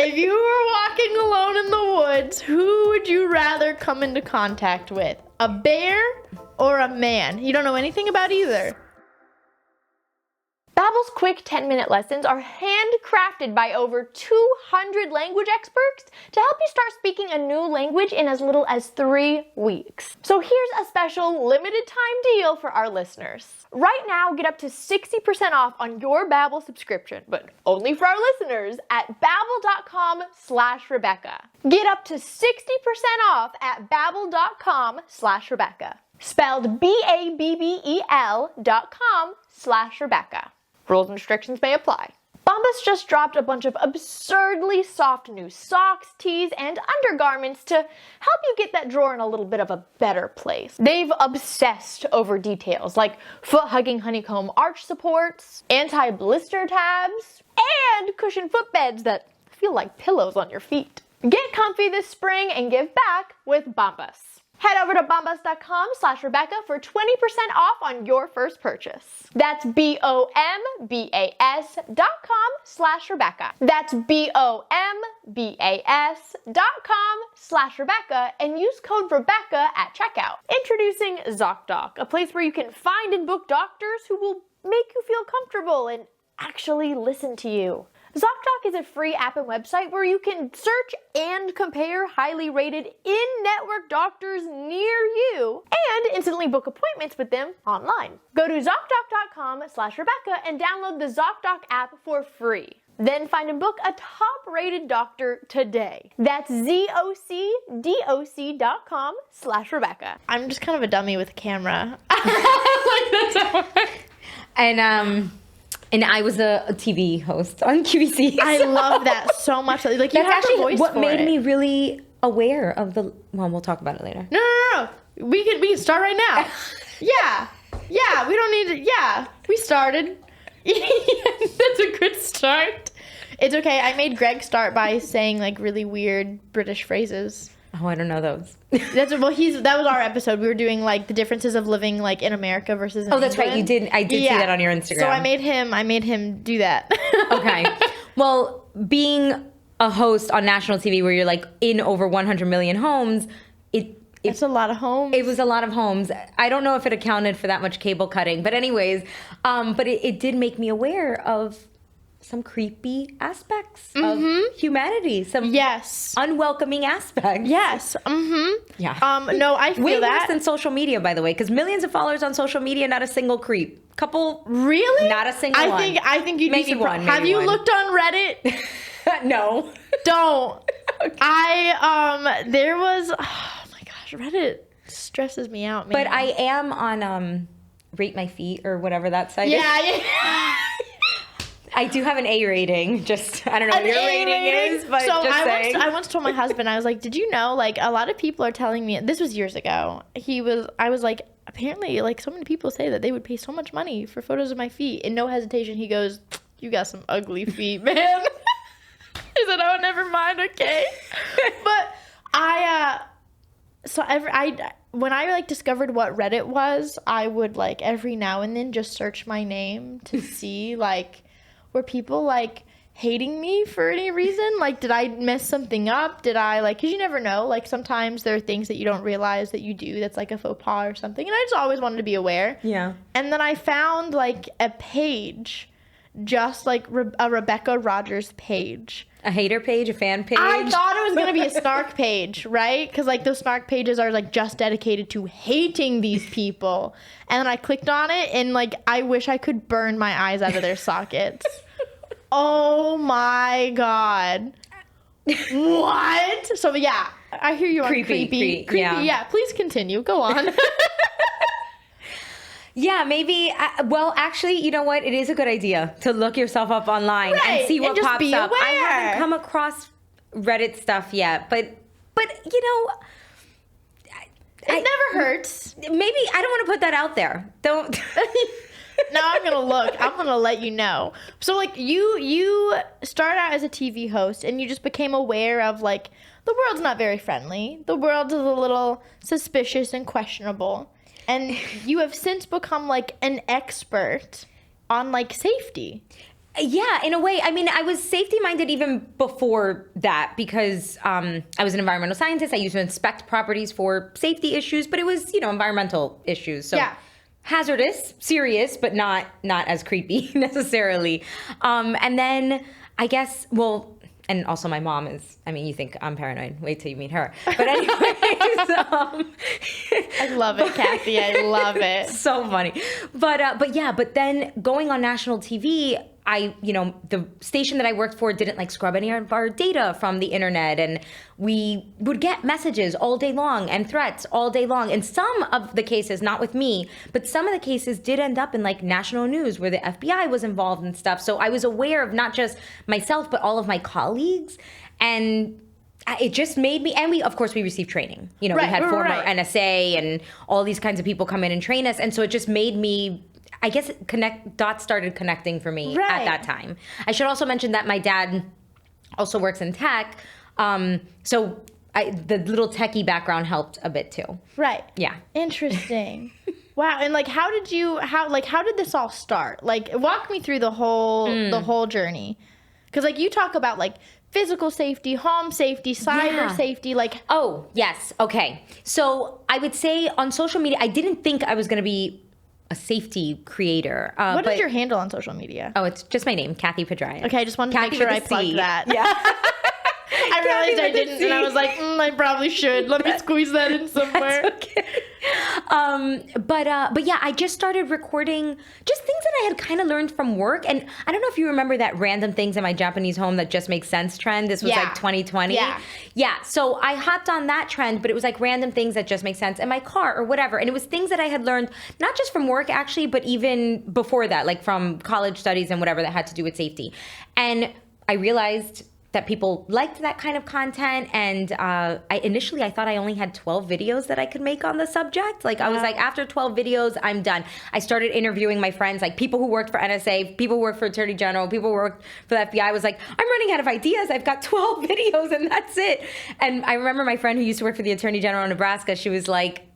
If you were walking alone in the woods, who would you rather come into contact with? A bear or a man? You don't know anything about either. Babbel's quick 10-minute lessons are handcrafted by over 200 language experts to help you start speaking a new language in as little as 3 weeks. So here's a special limited time deal for our listeners. Right now, get up to 60% off on your Babbel subscription, but only for our listeners at babbel.com/Rebecca. Get up to 60% off at babbel.com/Rebecca. Spelled BABBEL.com/Rebecca. Rules and restrictions may apply. Bombas just dropped a bunch of absurdly soft new socks, tees, and undergarments to help you get that drawer in a little bit of a better place. They've obsessed over details like foot-hugging honeycomb arch supports, anti-blister tabs, and cushioned footbeds that feel like pillows on your feet. Get comfy this spring and give back with Bombas. Head over to bombas.com/Rebecca for 20% off on your first purchase. That's BOMBAS.com/Rebecca. That's BOMBAS.com/Rebecca and use code Rebecca at checkout. Introducing ZocDoc, a place where you can find and book doctors who will make you feel comfortable and actually listen to you. ZocDoc is a free app and website where you can search and compare highly rated in-network doctors near you and instantly book appointments with them online. Go to ZocDoc.com/Rebecca and download the ZocDoc app for free. Then find and book a top-rated doctor today. That's ZocDoc.com/Rebecca. I'm just kind of a dummy with a camera. That's how And I was a TV host on QVC. I love that so much. Like, you have the voice what for made it. me really aware of the. Well, we'll talk about it later. No. We can start right now. Yeah. We don't need to. Yeah, we started. That's a good start. It's okay. I made Greg start by saying like really weird British phrases. Oh, I don't know those. That was our episode. We were doing like the differences of living like in America versus in that's England. right. You did. I did see that on your Instagram. So I made him do that. Okay. Well, being a host on national TV where you're like in over 100 million homes, it's a lot of homes. It was a lot of homes. I don't know if it accounted for that much cable cutting, but anyways, but it did make me aware of some creepy aspects of humanity, some unwelcoming aspects. Yes. Yeah. No, I feel way that. worse than social media, by the way, because millions of followers on social media, not a single creep. Couple. Really? Not a single one. I think you'd maybe be one. Maybe Have you one. looked on Reddit? No. Don't. Okay. There was. Oh my gosh, Reddit stresses me out, man. But I am on Rate My Feet or whatever that site is. Yeah. I do have an A rating. Just, I don't know what your rating is, but so just saying. I once told my husband, I was like, did you know, like, a lot of people are telling me, this was years ago, I was like, apparently, like, so many people say that they would pay so much money for photos of my feet. In no hesitation, he goes, you got some ugly feet, man. He said, oh, never mind, okay. But when I like discovered what Reddit was, I would like every now and then just search my name to see like were people like hating me for any reason? Like, did I mess something up? Did I like, cause you never know, like sometimes there are things that you don't realize that you do that's like a faux pas or something. And I just always wanted to be aware. Yeah. And then I found like a page, just like a Rebecca Rogers page. A hater page, a fan page? I thought it was going to be a snark page, right? Because, like, those snark pages are, like, just dedicated to hating these people. And then I clicked on it, and, like, I wish I could burn my eyes out of their sockets. Oh, my God. What? So, yeah, I hear you on creepy. Yeah, please continue. Go on. Yeah, maybe. Well, actually, you know what? It is a good idea to look yourself up online and see what pops up. Aware. I haven't come across Reddit stuff yet, but you know, it never hurts. Maybe I don't want to put that out there. Don't. Now I'm gonna look. I'm gonna let you know. So, like, you started out as a TV host, and you just became aware of like the world's not very friendly. The world is a little suspicious and questionable. And you have since become, like, an expert on, like, safety. Yeah, in a way. I mean, I was safety-minded even before that because I was an environmental scientist. I used to inspect properties for safety issues, but it was, environmental issues. So hazardous, serious, but not as creepy necessarily. And then I guess, and also my mom is, you think I'm paranoid. Wait till you meet her. But anyways. I love it, Cathy. I love it. So funny. But then going on national TV, the station that I worked for didn't scrub any of our data from the internet, and we would get messages all day long and threats all day long. And some of the cases, not with me, but some of the cases did end up in national news where the FBI was involved and stuff. So I was aware of not just myself, but all of my colleagues. And it just made me, and we received training. We had former NSA and all these kinds of people come in and train us. And so it just made me, I guess, dots started connecting for me at that time. I should also mention that my dad also works in tech. So the little techie background helped a bit too. Right. Yeah. Interesting. Wow. And how did this all start? Walk me through the whole journey. Because you talk about physical safety, home safety, cyber safety, Oh, yes. Okay. So I would say on social media, I didn't think I was going to be a safety creator. What is your handle on social media? Oh, it's just my name, Cathy Pedrayes. Okay, I just wanted to make sure I plugged that. Yeah. I realized I didn't, and I was like, I probably should. Let me squeeze that in somewhere. That's okay. But yeah, I just started recording just things that I had kind of learned from work. And I don't know if you remember that random things in my Japanese home that just make sense trend. This was 2020. Yeah. So I hopped on that trend, but it was random things that just make sense in my car or whatever. And it was things that I had learned, not just from work actually, but even before that, from college studies and whatever that had to do with safety. And I realized that people liked that kind of content. And I thought I only had 12 videos that I could make on the subject. I was after 12 videos, I'm done. I started interviewing my friends, people who worked for NSA, people who worked for Attorney General, people who worked for the FBI. I was I'm running out of ideas. I've got 12 videos and that's it. And I remember my friend who used to work for the Attorney General in Nebraska, she was like,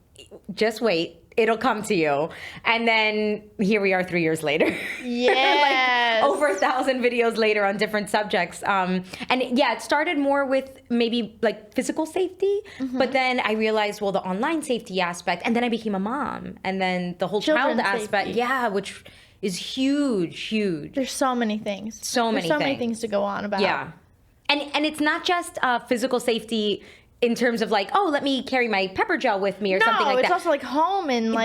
just wait. It'll come to you. And then here we are 3 years later. Yes. Over 1,000 videos later on different subjects. And it started more with maybe physical safety. Mm-hmm. But then I realized, the online safety aspect. And then I became a mom. And then the whole child aspect. Yeah, which is huge. There's so many things. There's so many things to go on about. Yeah. And it's not just physical safety in terms of let me carry my pepper gel with me or something like that. No, it's also home and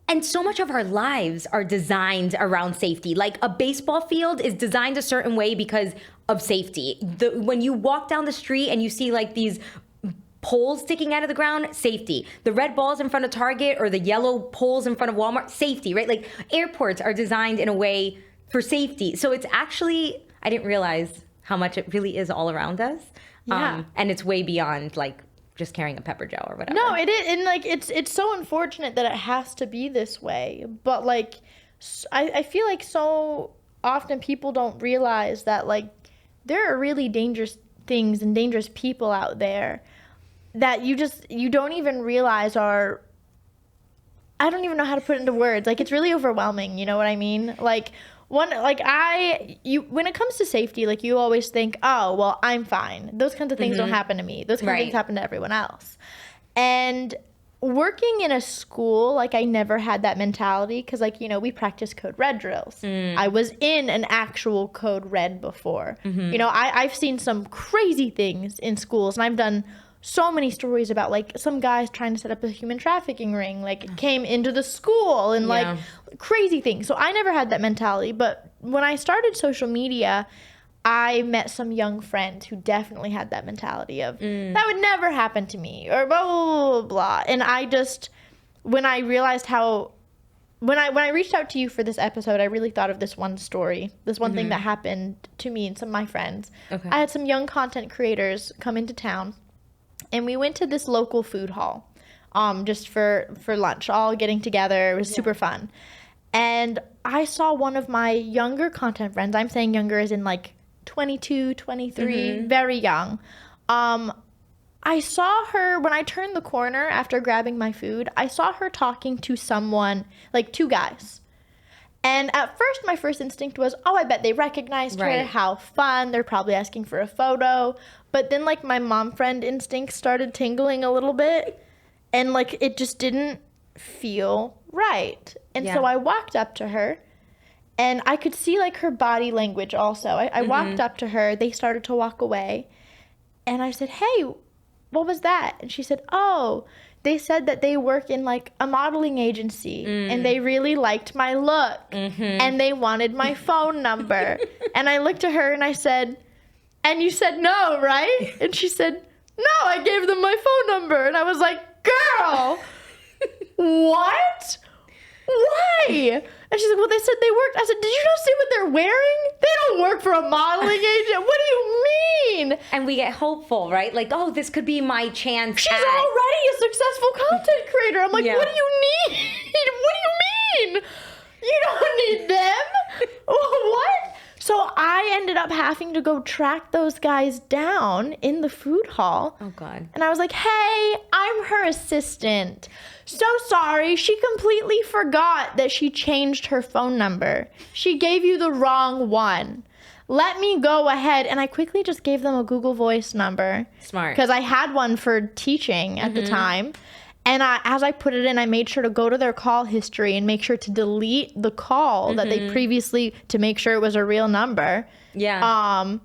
and so much of our lives are designed around safety. A baseball field is designed a certain way because of safety. When you walk down the street and you see these poles sticking out of the ground, safety. The red balls in front of Target or the yellow poles in front of Walmart, safety, right? Airports are designed in a way for safety. So it's actually, I didn't realize how much it really is all around us. Yeah. And it's way beyond just carrying a pepper gel or whatever. No, it is, and it's so unfortunate that it has to be this way. But I feel so often people don't realize that there are really dangerous things and dangerous people out there that you don't even realize are. I don't even know how to put it into words. It's really overwhelming. You know what I mean? When it comes to safety, you always think, oh, well, I'm fine. Those kinds of things don't happen to me. Those kinds of things happen to everyone else. And working in a school, I never had that mentality because, we practice code red drills. I was in an actual code red before. Mm-hmm. I've seen some crazy things in schools, and I've done so many stories about some guys trying to set up a human trafficking ring, came into the school and crazy things. So I never had that mentality. But when I started social media, I met some young friends who definitely had that mentality of that would never happen to me or blah, blah, blah, blah. And I just, when I realized when I reached out to you for this episode, I really thought of this one story, this one thing that happened to me and some of my friends. Okay. I had some young content creators come into town. And we went to this local food hall just for lunch, all getting together. It was super fun. And I saw one of my younger content friends. I'm saying younger as in 22, 23, very young. I saw her, when I turned the corner after grabbing my food, I saw her talking to someone, two guys. And at first, my first instinct was, oh, I bet they recognized her. How fun. They're probably asking for a photo. But then, like, my mom friend instinct started tingling a little bit. And, like, it just didn't feel right. And so I walked up to her. And I could see, like, her body language also. I walked up to her. They started to walk away. And I said, hey, what was that? And she said, oh, they said that they work in, like, a modeling agency. And they really liked my look. And they wanted my phone number. And I looked at her and I said, and you said no, right? And she said, no, I gave them my phone number. And I was like, girl, what? Why? And she said, well, they said they worked. I said, did you not see what they're wearing? They don't work for a modeling agent. What do you mean? And we get hopeful, right? Like, oh, this could be my chance. She's already a successful content creator. I'm like, what do you need? What do you mean? You don't need them. What? So I ended up having to go track those guys down in the food hall. Oh, God. And I was like, hey, I'm her assistant. So sorry, she completely forgot that she changed her phone number. She gave you the wrong one. Let me go ahead. And I quickly just gave them a Google Voice number. Smart. Because I had one for teaching at the time. And as I put it in, I made sure to go to their call history and make sure to delete the call that they previously, to make sure it was a real number. Yeah.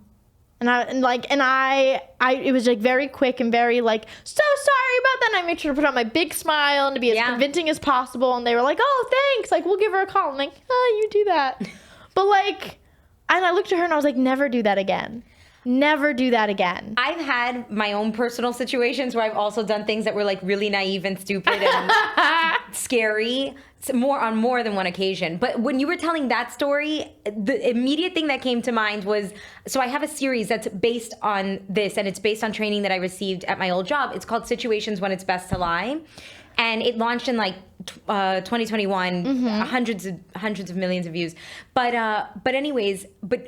It was like very quick and very like, so sorry about that. And I made sure to put on my big smile and to be as convincing as possible. And they were like, oh, thanks. Like, we'll give her a call. I'm like, oh, you do that. But like, and I looked at her and I was like, never do that again. Never do that again. I've had my own personal situations where I've also done things that were like really naive and stupid and scary. On more than one occasion. But when you were telling that story, the immediate thing that came to mind was, so I have a series that's based on this, and it's based on training that I received at my old job. It's called Situations When It's Best to Lie. And it launched in like 2021, hundreds of millions of views. But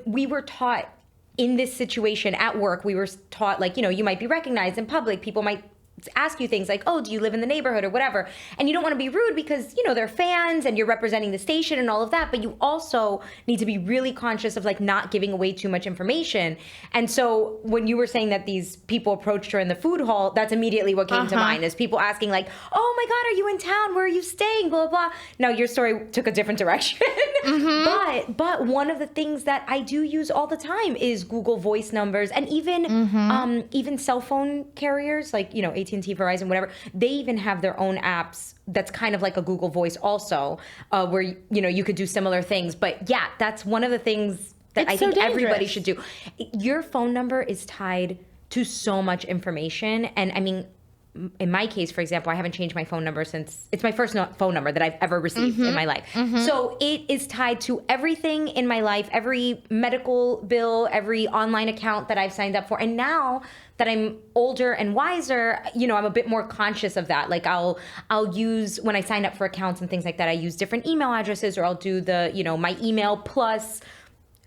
we were taught in this situation at work, we were taught, like, you know, you might be recognized in public. People might ask you things like, oh, do you live in the neighborhood or whatever? And you don't want to be rude because, you know, they're fans and you're representing the station and all of that. But you also need to be really conscious of like not giving away too much information. And so when you were saying that these people approached her in the food hall, that's immediately what came to mind, is people asking like, oh my God, are you in town? Where are you staying? Blah, blah, blah. Now your story took a different direction. But one of the things that I do use all the time is Google Voice numbers, and even cell phone carriers like, you know, AT&T, Verizon, whatever, they even have their own apps that's kind of like a Google Voice also, where, you know, you could do similar things. But yeah, that's one of the things that I think everybody should do. Your phone number is tied to so much information. And I mean, in my case, for example, I haven't changed my phone number since it's my first phone number that I've ever received in my life. So it is tied to everything in my life, every medical bill, every online account that I've signed up for. And now that I'm older and wiser, you know, I'm a bit more conscious of that. Like I'll use, when I sign up for accounts and things like that, I use different email addresses, or I'll do the, you know, my email plus,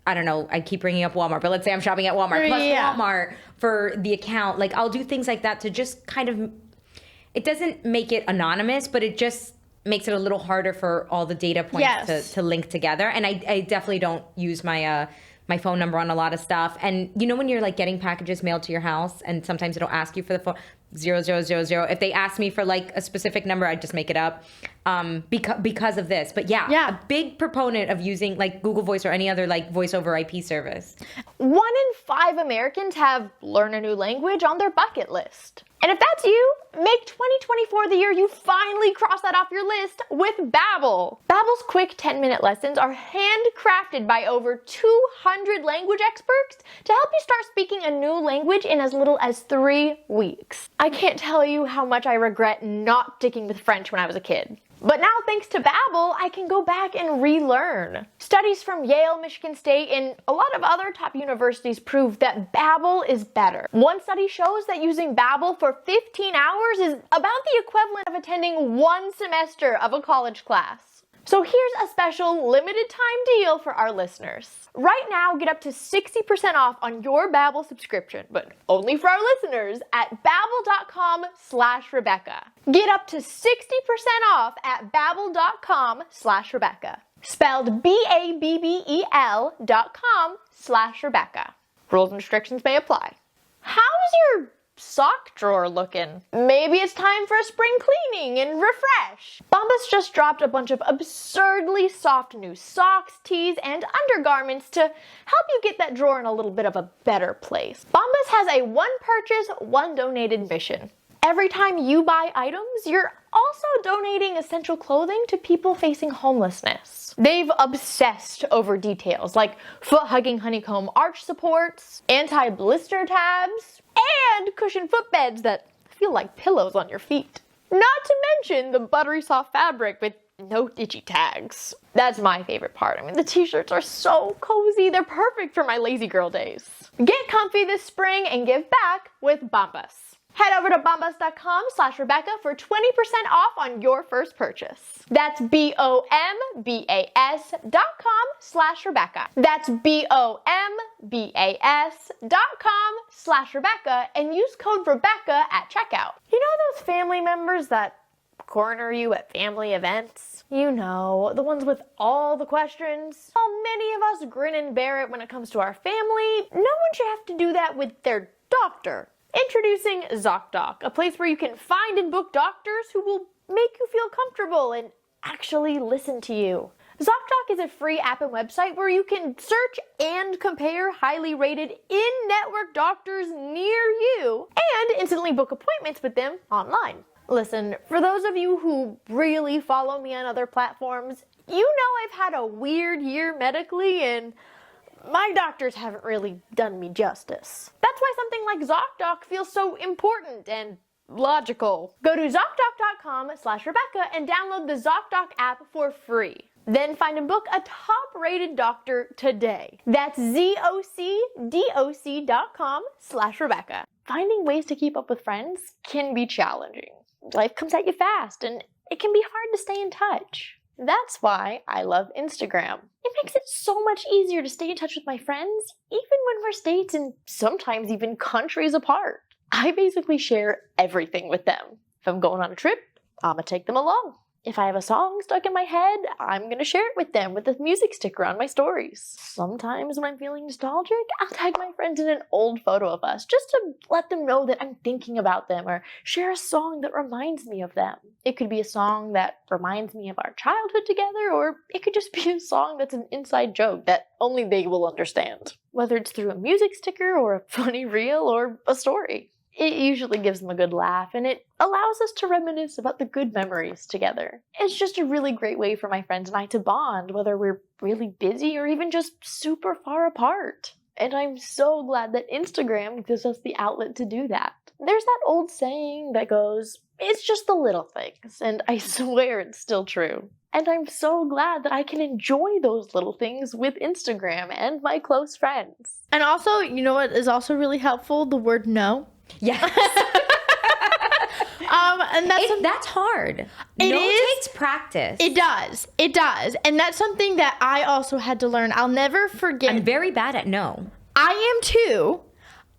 I don't know, I keep bringing up Walmart, but let's say I'm shopping at Walmart, plus Walmart for the account. Like I'll do things like that to just kind of, it doesn't make it anonymous, but it just makes it a little harder for all the data points to link together. And I definitely don't use my my phone number on a lot of stuff. And you know when you're like getting packages mailed to your house and sometimes it'll ask you for the phone, 0000. If they ask me for like a specific number, I just make it up because of this. But yeah, a big proponent of using like Google Voice or any other like voice over IP service. 1 in 5 Americans have learn a new language on their bucket list. And if that's you, make 2024 the year you finally cross that off your list with Babbel. Babbel's quick 10-minute lessons are handcrafted by over 200 language experts to help you start speaking a new language in as little as 3 weeks. I can't tell you how much I regret not sticking with French when I was a kid. But now, thanks to Babbel, I can go back and relearn. Studies from Yale, Michigan State, and a lot of other top universities prove that Babbel is better. One study shows that using Babbel for 15 hours is about the equivalent of attending 1 semester of a college class. So here's a special limited time deal for our listeners. Right now, get up to 60% off on your Babbel subscription, but only for our listeners at babbel.com/Rebecca. Get up to 60% off at babbel.com/Rebecca. spelled BABBEL.com/Rebecca. Rules and restrictions may apply. How's your sock drawer looking? Maybe it's time for a spring cleaning and refresh. Bombas just dropped a bunch of absurdly soft new socks, tees, and undergarments to help you get that drawer in a little bit of a better place. Bombas has a one purchase, one donated mission. Every time you buy items, you're also donating essential clothing to people facing homelessness. They've obsessed over details like foot-hugging honeycomb arch supports, anti-blister tabs, and cushioned footbeds that feel like pillows on your feet. Not to mention the buttery soft fabric with no itchy tags. That's my favorite part. I mean, the t-shirts are so cozy. They're perfect for my lazy girl days. Get comfy this spring and give back with Bombas. Head over to bombas.com/Rebecca for 20% off on your first purchase. That's BOMBAS.com/Rebecca. That's BOMBAS.com/Rebecca and use code Rebecca at checkout. You know those family members that corner you at family events? You know, the ones with all the questions. While many of us grin and bear it when it comes to our family, no one should have to do that with their doctor. Introducing ZocDoc, a place where you can find and book doctors who will make you feel comfortable and actually listen to you. ZocDoc is a free app and website where you can search and compare highly rated in-network doctors near you and instantly book appointments with them online. Listen, for those of you who really follow me on other platforms, you know I've had a weird year medically and my doctors haven't really done me justice. That's why something like ZocDoc feels so important and logical. Go to ZocDoc.com/Rebecca and download the ZocDoc app for free. Then find and book a top-rated doctor today. That's ZocDoc.com/Rebecca. Finding ways to keep up with friends can be challenging. Life comes at you fast and it can be hard to stay in touch. That's why I love Instagram. It makes it so much easier to stay in touch with my friends, even when we're states and sometimes even countries apart. I basically share everything with them. If I'm going on a trip, I'm gonna take them along. If I have a song stuck in my head, I'm gonna share it with them with a music sticker on my stories. Sometimes when I'm feeling nostalgic, I'll tag my friends in an old photo of us just to let them know that I'm thinking about them or share a song that reminds me of them. It could be a song that reminds me of our childhood together, or it could just be a song that's an inside joke that only they will understand. Whether it's through a music sticker or a funny reel or a story. It usually gives them a good laugh, and it allows us to reminisce about the good memories together. It's just a really great way for my friends and I to bond, whether we're really busy or even just super far apart. And I'm so glad that Instagram gives us the outlet to do that. There's that old saying that goes, it's just the little things, and I swear it's still true. And I'm so glad that I can enjoy those little things with Instagram and my close friends. And also, you know what is also really helpful? The word no. Yes. And that's hard. It takes practice. It does. And that's something that I also had to learn. I'll never forget. I'm very bad at no. I am too.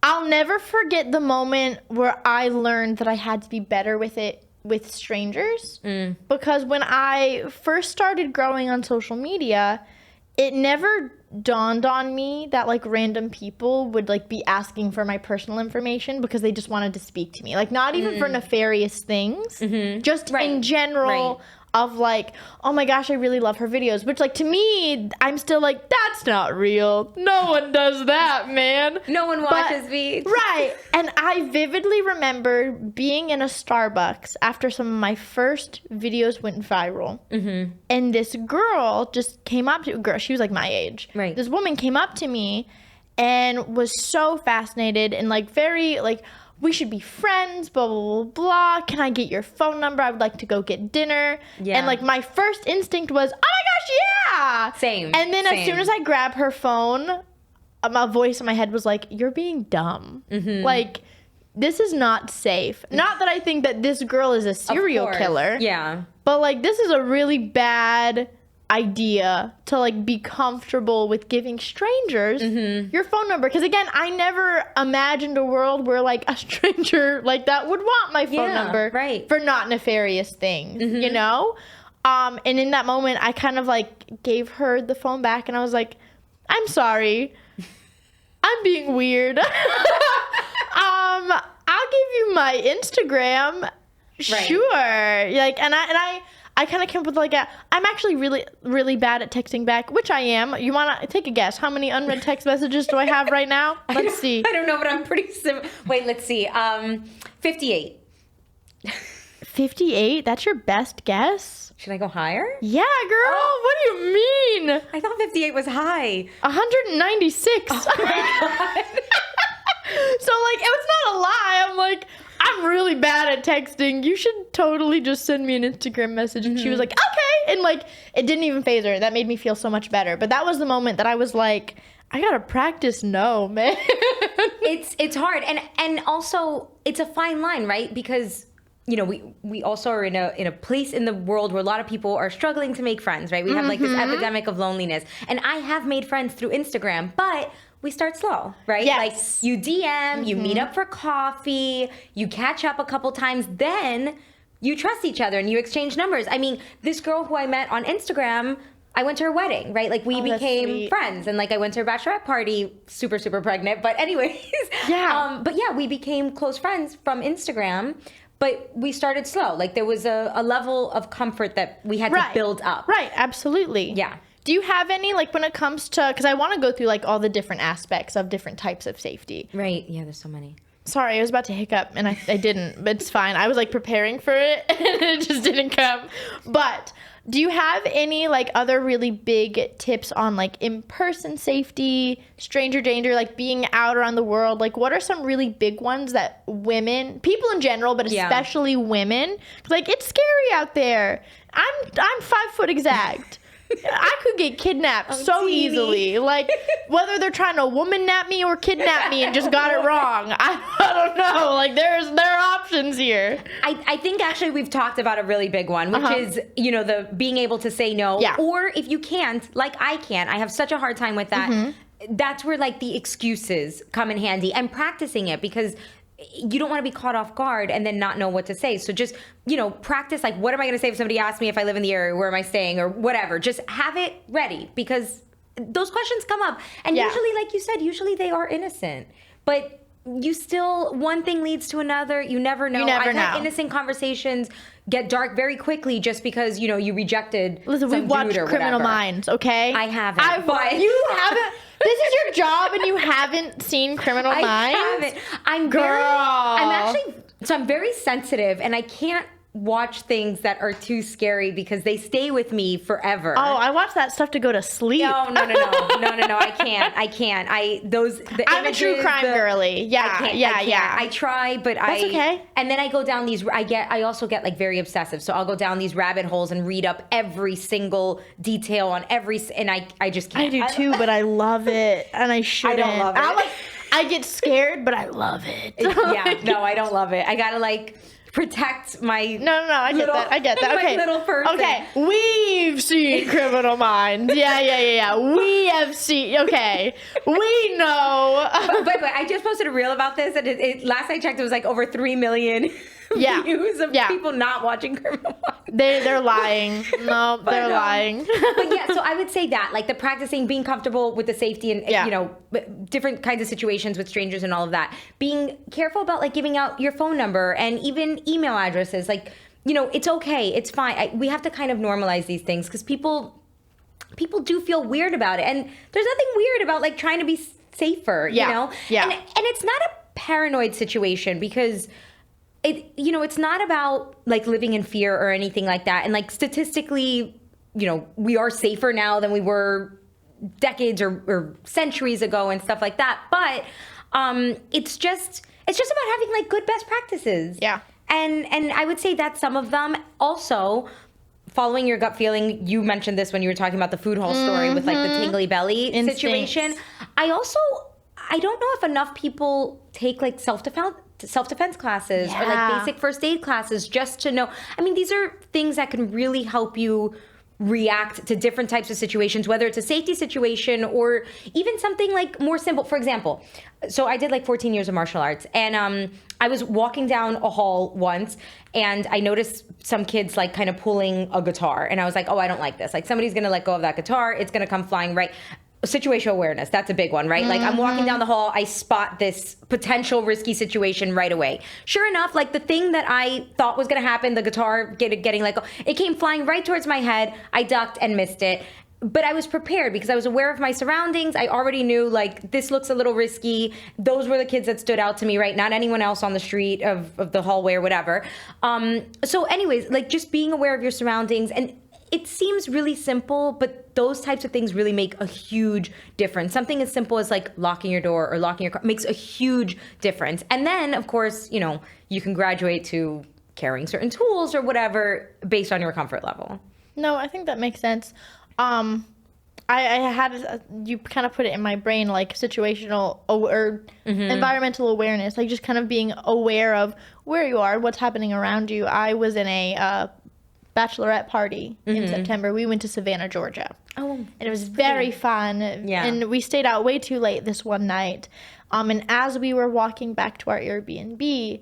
I'll never forget the moment where I learned that I had to be better with it with strangers. Because when I first started growing on social media, it never dawned on me that like random people would like be asking for my personal information because they just wanted to speak to me. Like not even for nefarious things, just in general of like, oh my gosh, I really love her videos. Which like to me, I'm still like, that's not real. No one does that, man. No one watches me. Right. And I vividly remember being in a Starbucks after some of my first videos went viral. And this girl just came up to, she was like my age. Right. This woman came up to me and was so fascinated and like very like, we should be friends, blah, blah, blah, blah. Can I get your phone number? I would like to go get dinner. Yeah. And like my first instinct was, oh my gosh, yeah. Same. And then as soon as I grabbed her phone, a voice in my head was like, you're being dumb. Like, this is not safe. Not that I think that this girl is a serial killer. Yeah. But like, this is a really bad idea to like be comfortable with giving strangers your phone number, because again, I never imagined a world where like a stranger like that would want my phone number for not nefarious things, you know. And in that moment, I kind of like gave her the phone back and I was like, I'm sorry. I'm being weird. I'll give you my Instagram. Right. Sure. Like, and I kind of came up with like I'm actually really, really bad at texting back, which I am. You want to take a guess? How many unread text messages do I have right now? Let's see. I don't know, but I'm pretty Wait, let's see. 58. 58? That's your best guess? Should I go higher? Yeah, girl. What do you mean? I thought 58 was high. 196. Oh my God. So, like, it was not a lie. I'm like, I'm really bad at texting. You should totally just send me an Instagram message. And she was like, okay. And, like, it didn't even faze her. That made me feel so much better. But that was the moment that I was like, I gotta practice no, man. It's hard. And also, it's a fine line, right? Because... you know, we also are in a place in the world where a lot of people are struggling to make friends, right? We have like this epidemic of loneliness. And I have made friends through Instagram, but we start slow, right? Yes. Like you DM, you meet up for coffee, you catch up a couple times, then you trust each other and you exchange numbers. I mean, this girl who I met on Instagram, I went to her wedding, right? Like we became friends, and like I went to her bachelorette party, super, super pregnant. But anyways, but yeah, we became close friends from Instagram. But we started slow. Like there was a level of comfort that we had to build up. Right, absolutely. Yeah. Do you have any, like when it comes to, because I want to go through like all the different aspects of different types of safety. Right, yeah, there's so many. Sorry, I was about to hiccup and I didn't, but it's fine. I was like preparing for it and it just didn't come. But do you have any like other really big tips on like in-person safety, stranger danger, like being out around the world? Like what are some really big ones that women, people in general, but especially women, 'cause like it's scary out there. I'm 5 foot exact. I could get kidnapped so easily. Like, whether they're trying to woman nap me or kidnap me and just got it wrong. I don't know. Like, there are options here. I think actually we've talked about a really big one, which is, you know, the being able to say no. Yeah. Or if you can't, like I can't. I have such a hard time with that. That's where, like, the excuses come in handy. And practicing it, because you don't want to be caught off guard and then not know what to say. So just, you know, practice, like, what am I going to say if somebody asks me if I live in the area, where am I staying, or whatever. Just have it ready, because those questions come up. And usually, like you said, usually they are innocent. But you still, one thing leads to another. You never know. I've had innocent conversations get dark very quickly just because, you know, you rejected some we've watched dude or Criminal whatever. Minds, okay? I haven't. You haven't? This is your job and you haven't seen Criminal Minds? I haven't. I'm very sensitive, and I can't watch things that are too scary because they stay with me forever. Oh, I watch that stuff to go to sleep. No, I can't. I'm a true crime girly. Yeah, I can't. I try, but that's okay. And then I go down these. I also get like very obsessive. So I'll go down these rabbit holes and read up every single detail on and I just can't. I do too, but I love it, and I shouldn't. I don't love it. I get scared, but I love it. No, I don't love it. I gotta like protect my I get that. Okay. My little person. Okay. We've seen Criminal Minds. Yeah. We have seen. Okay. We know. But I just posted a reel about this, and last I checked, it was like over 3 million views of people not watching Criminal Minds. They're lying. No, they're lying. But yeah, so I would say that, like, the practicing, being comfortable with the safety and, you know, different kinds of situations with strangers and all of that. Being careful about, like, giving out your phone number and even email addresses. Like, you know, it's okay. It's fine. We have to kind of normalize these things, because people do feel weird about it. And there's nothing weird about, like, trying to be safer, you know? Yeah. And it's not a paranoid situation, because it's not about like living in fear or anything like that. And like statistically, you know, we are safer now than we were decades or centuries ago and stuff like that. But it's just about having like good best practices. Yeah. And I would say that some of them also, following your gut feeling. You mentioned this when you were talking about the food hall story with like the tingly belly situation. I don't know if enough people take like self-defense classes or like basic first aid classes just to know. I mean, these are things that can really help you react to different types of situations, whether it's a safety situation or even something like more simple. For example, so I did like 14 years of martial arts, and I was walking down a hall once, and I noticed some kids like kind of pulling a guitar, and I was like, oh, I don't like this. Like, somebody's gonna let go of that guitar, it's gonna come flying right. Situational awareness, that's a big one, right? Like, I'm walking down the hall, I spot this potential risky situation right away. Sure enough, like, the thing that I thought was gonna happen, the guitar getting let go, it came flying right towards my head. I ducked and missed it. But I was prepared because I was aware of my surroundings. I already knew, like, this looks a little risky. Those were the kids that stood out to me, right? Not anyone else on the street of the hallway or whatever. So anyways, like, just being aware of your surroundings. And it seems really simple, but those types of things really make a huge difference. Something as simple as like locking your door or locking your car makes a huge difference. And then, of course, you know, you can graduate to carrying certain tools or whatever based on your comfort level. No, I think that makes sense. I had, you kind of put it in my brain, like situational or environmental awareness, like just kind of being aware of where you are, what's happening around you. I was in a bachelorette party in September. We went to Savannah, Georgia. Oh, and it was very fun. Yeah. And we stayed out way too late this one night. And as we were walking back to our Airbnb,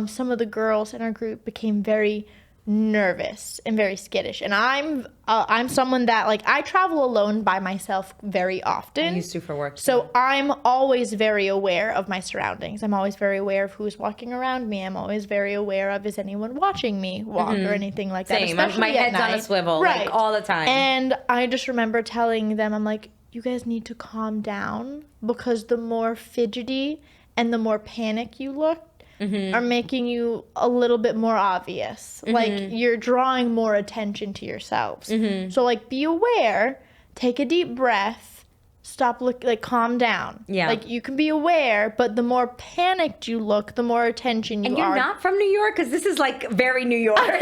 some of the girls in our group became very nervous and very skittish. And I'm someone that, like, I travel alone by myself very often. I used to for work. So I'm always very aware of my surroundings. I'm always very aware of who's walking around me. I'm always very aware of, is anyone watching me walk or anything like that. Same. My head's on a swivel, right, like, all the time. And I just remember telling them, I'm like, you guys need to calm down, because the more fidgety and the more panic you look, are making you a little bit more obvious. Like, you're drawing more attention to yourselves. So, like, be aware, take a deep breath, stop, calm down. Yeah. Like, you can be aware, but the more panicked you look, the more attention you are. And you're not from New York? Because this is, like, very New York.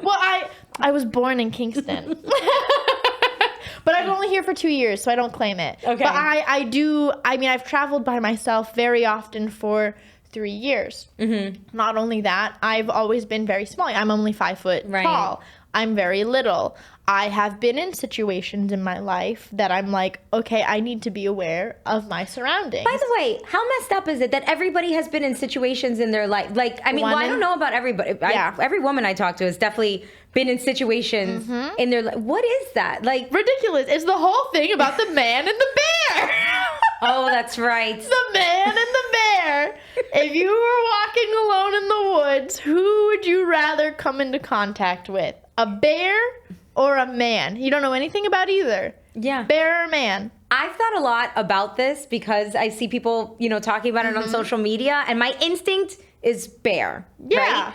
Well, I was born in Kingston. But I was only here for 2 years, so I don't claim it. Okay. But I've traveled by myself very often for 3 years. Not only that, I've always been very small. I'm only 5 foot tall. I'm very little. I have been in situations in my life that I'm like, okay, I need to be aware of my surroundings. By the way, how messed up is it that everybody has been in situations in their life? Like, I mean, I don't know about everybody. Every woman I talk to has definitely been in situations in their life. What is that? Like, ridiculous. It's the whole thing about the man and the bear. Oh, that's right. The man and the bear. If you were walking alone in the woods, who would you rather come into contact with? A bear or a man? You don't know anything about either. Yeah. Bear or man? I've thought a lot about this because I see people, you know, talking about it on social media, and my instinct is bear. Yeah. Right?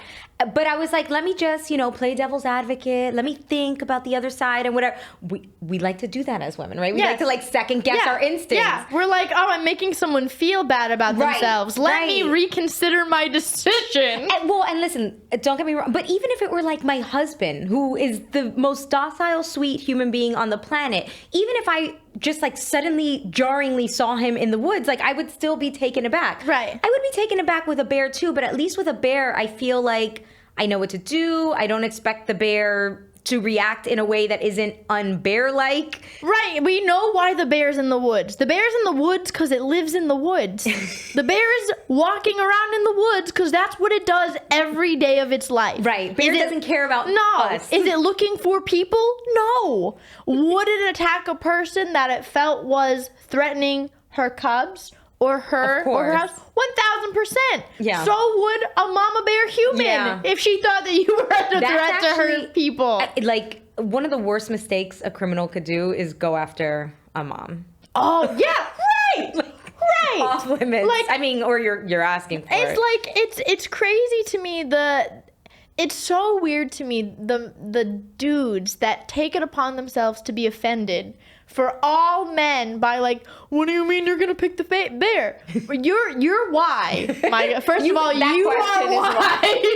But I was like, let me just, you know, play devil's advocate. Let me think about the other side and whatever. We like to do that as women, right? We like to, like, second guess our instincts. Yeah, we're like, oh, I'm making someone feel bad about themselves. Let me reconsider my decision. And listen, don't get me wrong, but even if it were like my husband, who is the most docile, sweet human being on the planet, even if I just, like, suddenly, jarringly saw him in the woods, like, I would still be taken aback. Right. I would be taken aback with a bear too, but at least with a bear, I feel like I know what to do. I don't expect the bear to react in a way that isn't unbear-like. Right. We know why the bear's in the woods. The bear's in the woods because it lives in the woods. The bear's walking around in the woods because that's what it does every day of its life. Right. Bear doesn't care about us. Is it looking for people? No. Would it attack a person that it felt was threatening her cubs or her house? 1,000%. Yeah. So would a mama bear human if she thought that you were a threat to her people. Like, one of the worst mistakes a criminal could do is go after a mom. Oh, yeah, right. Right. Off limits. Like, I mean, or you're asking for it. It's like, it's crazy to me, it's so weird to me, the dudes that take it upon themselves to be offended for all men by, like, what do you mean you're gonna pick the bear? You're why. First of all, you are why.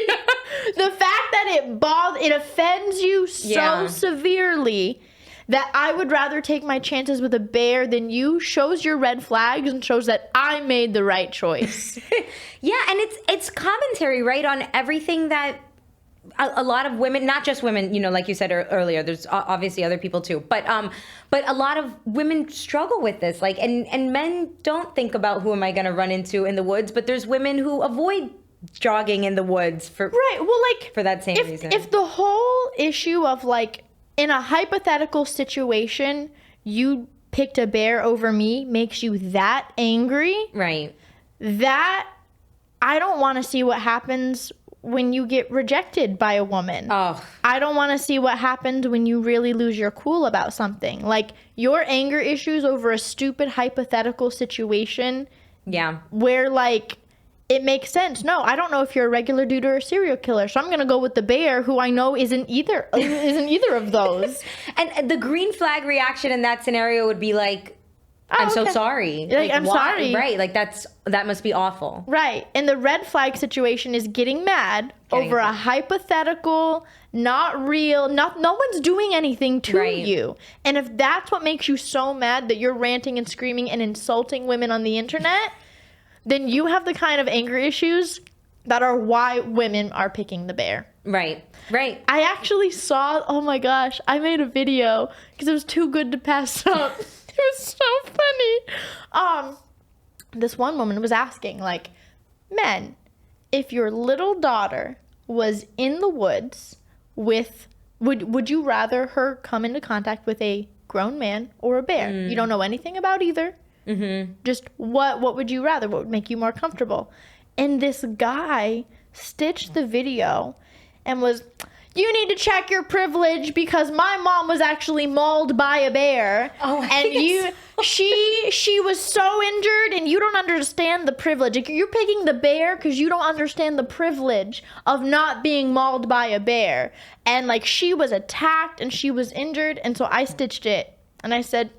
The fact that it offends you so severely that I would rather take my chances with a bear than you shows your red flags and shows that I made the right choice. Yeah, and it's commentary, right, on everything that a lot of women, not just women, you know, like you said earlier, there's obviously other people too, but a lot of women struggle with this, like, and men don't think about who am I going to run into in the woods, but there's women who avoid jogging in the woods for for that same reason. If the whole issue of like in a hypothetical situation, you picked a bear over me makes you that angry, right? That I don't want to see what happens when you get rejected by a woman. Oh. I don't want to see what happens when you really lose your cool about something. Like your anger issues over a stupid hypothetical situation. Yeah. Where like it makes sense. No, I don't know if you're a regular dude or a serial killer, so I'm gonna go with the bear, who I know isn't either of those. And the green flag reaction in that scenario would be like, I'm so sorry. Like, I'm sorry. Right. Like that must be awful. Right. And the red flag situation is getting mad over a hypothetical, not real, no one's doing anything to you. And if that's what makes you so mad that you're ranting and screaming and insulting women on the internet, then you have the kind of anger issues that are why women are picking the bear. Right. Right. I actually saw, oh my gosh, I made a video because it was too good to pass up. It was so funny. This one woman was asking, like, men, if your little daughter was in the woods with, would you rather her come into contact with a grown man or a bear? You don't know anything about either. Mm-hmm. Just what would you rather? What would make you more comfortable? And this guy stitched the video and was, you need to check your privilege because my mom was actually mauled by a bear. Oh, and she was so injured and you don't understand the privilege. Like, you're picking the bear because you don't understand the privilege of not being mauled by a bear. And like she was attacked and she was injured, and so I stitched it and I said,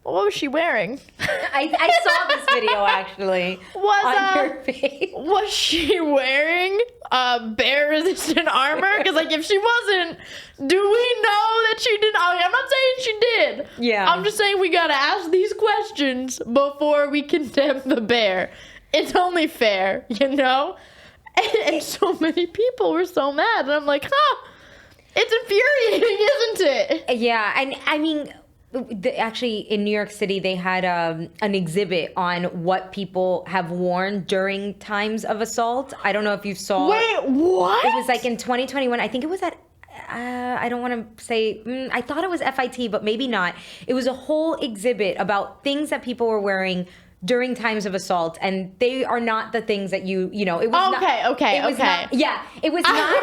what was she wearing? I saw this video actually on your page. Was she wearing bear-resistant armor? Because like if she wasn't, do we know that she did? I'm not saying she did. Yeah. I'm just saying we gotta ask these questions before we condemn the bear. It's only fair, you know? And so many people were so mad, and I'm like, it's infuriating, isn't it? Yeah, and I mean, actually, in New York City, they had an exhibit on what people have worn during times of assault. I don't know if you saw. Wait, what? It was like in 2021. I think it was at, I don't want to say, I thought it was FIT, but maybe not. It was a whole exhibit about things that people were wearing during times of assault, and they are not the things that you know. It was okay. Not, yeah, it was not.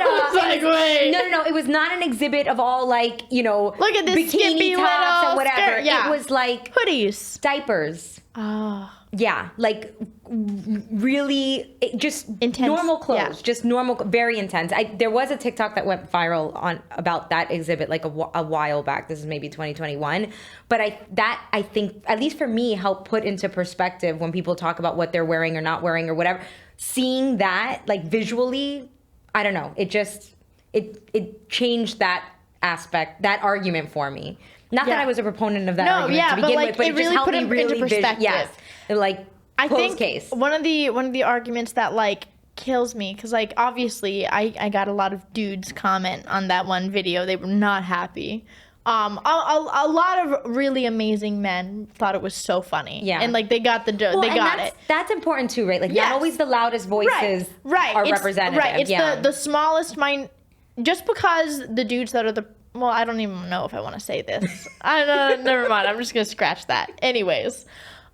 No. It was not an exhibit of all like, you know, look at this bikini tops and whatever. Skirt, yeah. It was like hoodies, diapers. Oh. Yeah, like really just intense. Normal clothes, just normal, very intense. There was a TikTok that went viral about that exhibit like a while back. This is maybe 2021, but I think at least for me helped put into perspective when people talk about what they're wearing or not wearing or whatever. Seeing that like visually, I don't know. It just it changed that aspect, that argument for me. Not that I was a proponent of that argument to begin with, but it really put it into perspective. Yes, like I think case. One of the arguments that like kills me, because like obviously I got a lot of dudes comment on that one video. They were not happy. A lot of really amazing men thought it was so funny. Yeah, and like they got the joke. They got it. That's important too, right? Like not always the loudest voices are representative. Right. It's the smallest mind. Just because the dudes that are well, I don't even know if I want to say this. Never mind. I'm just going to scratch that. Anyways,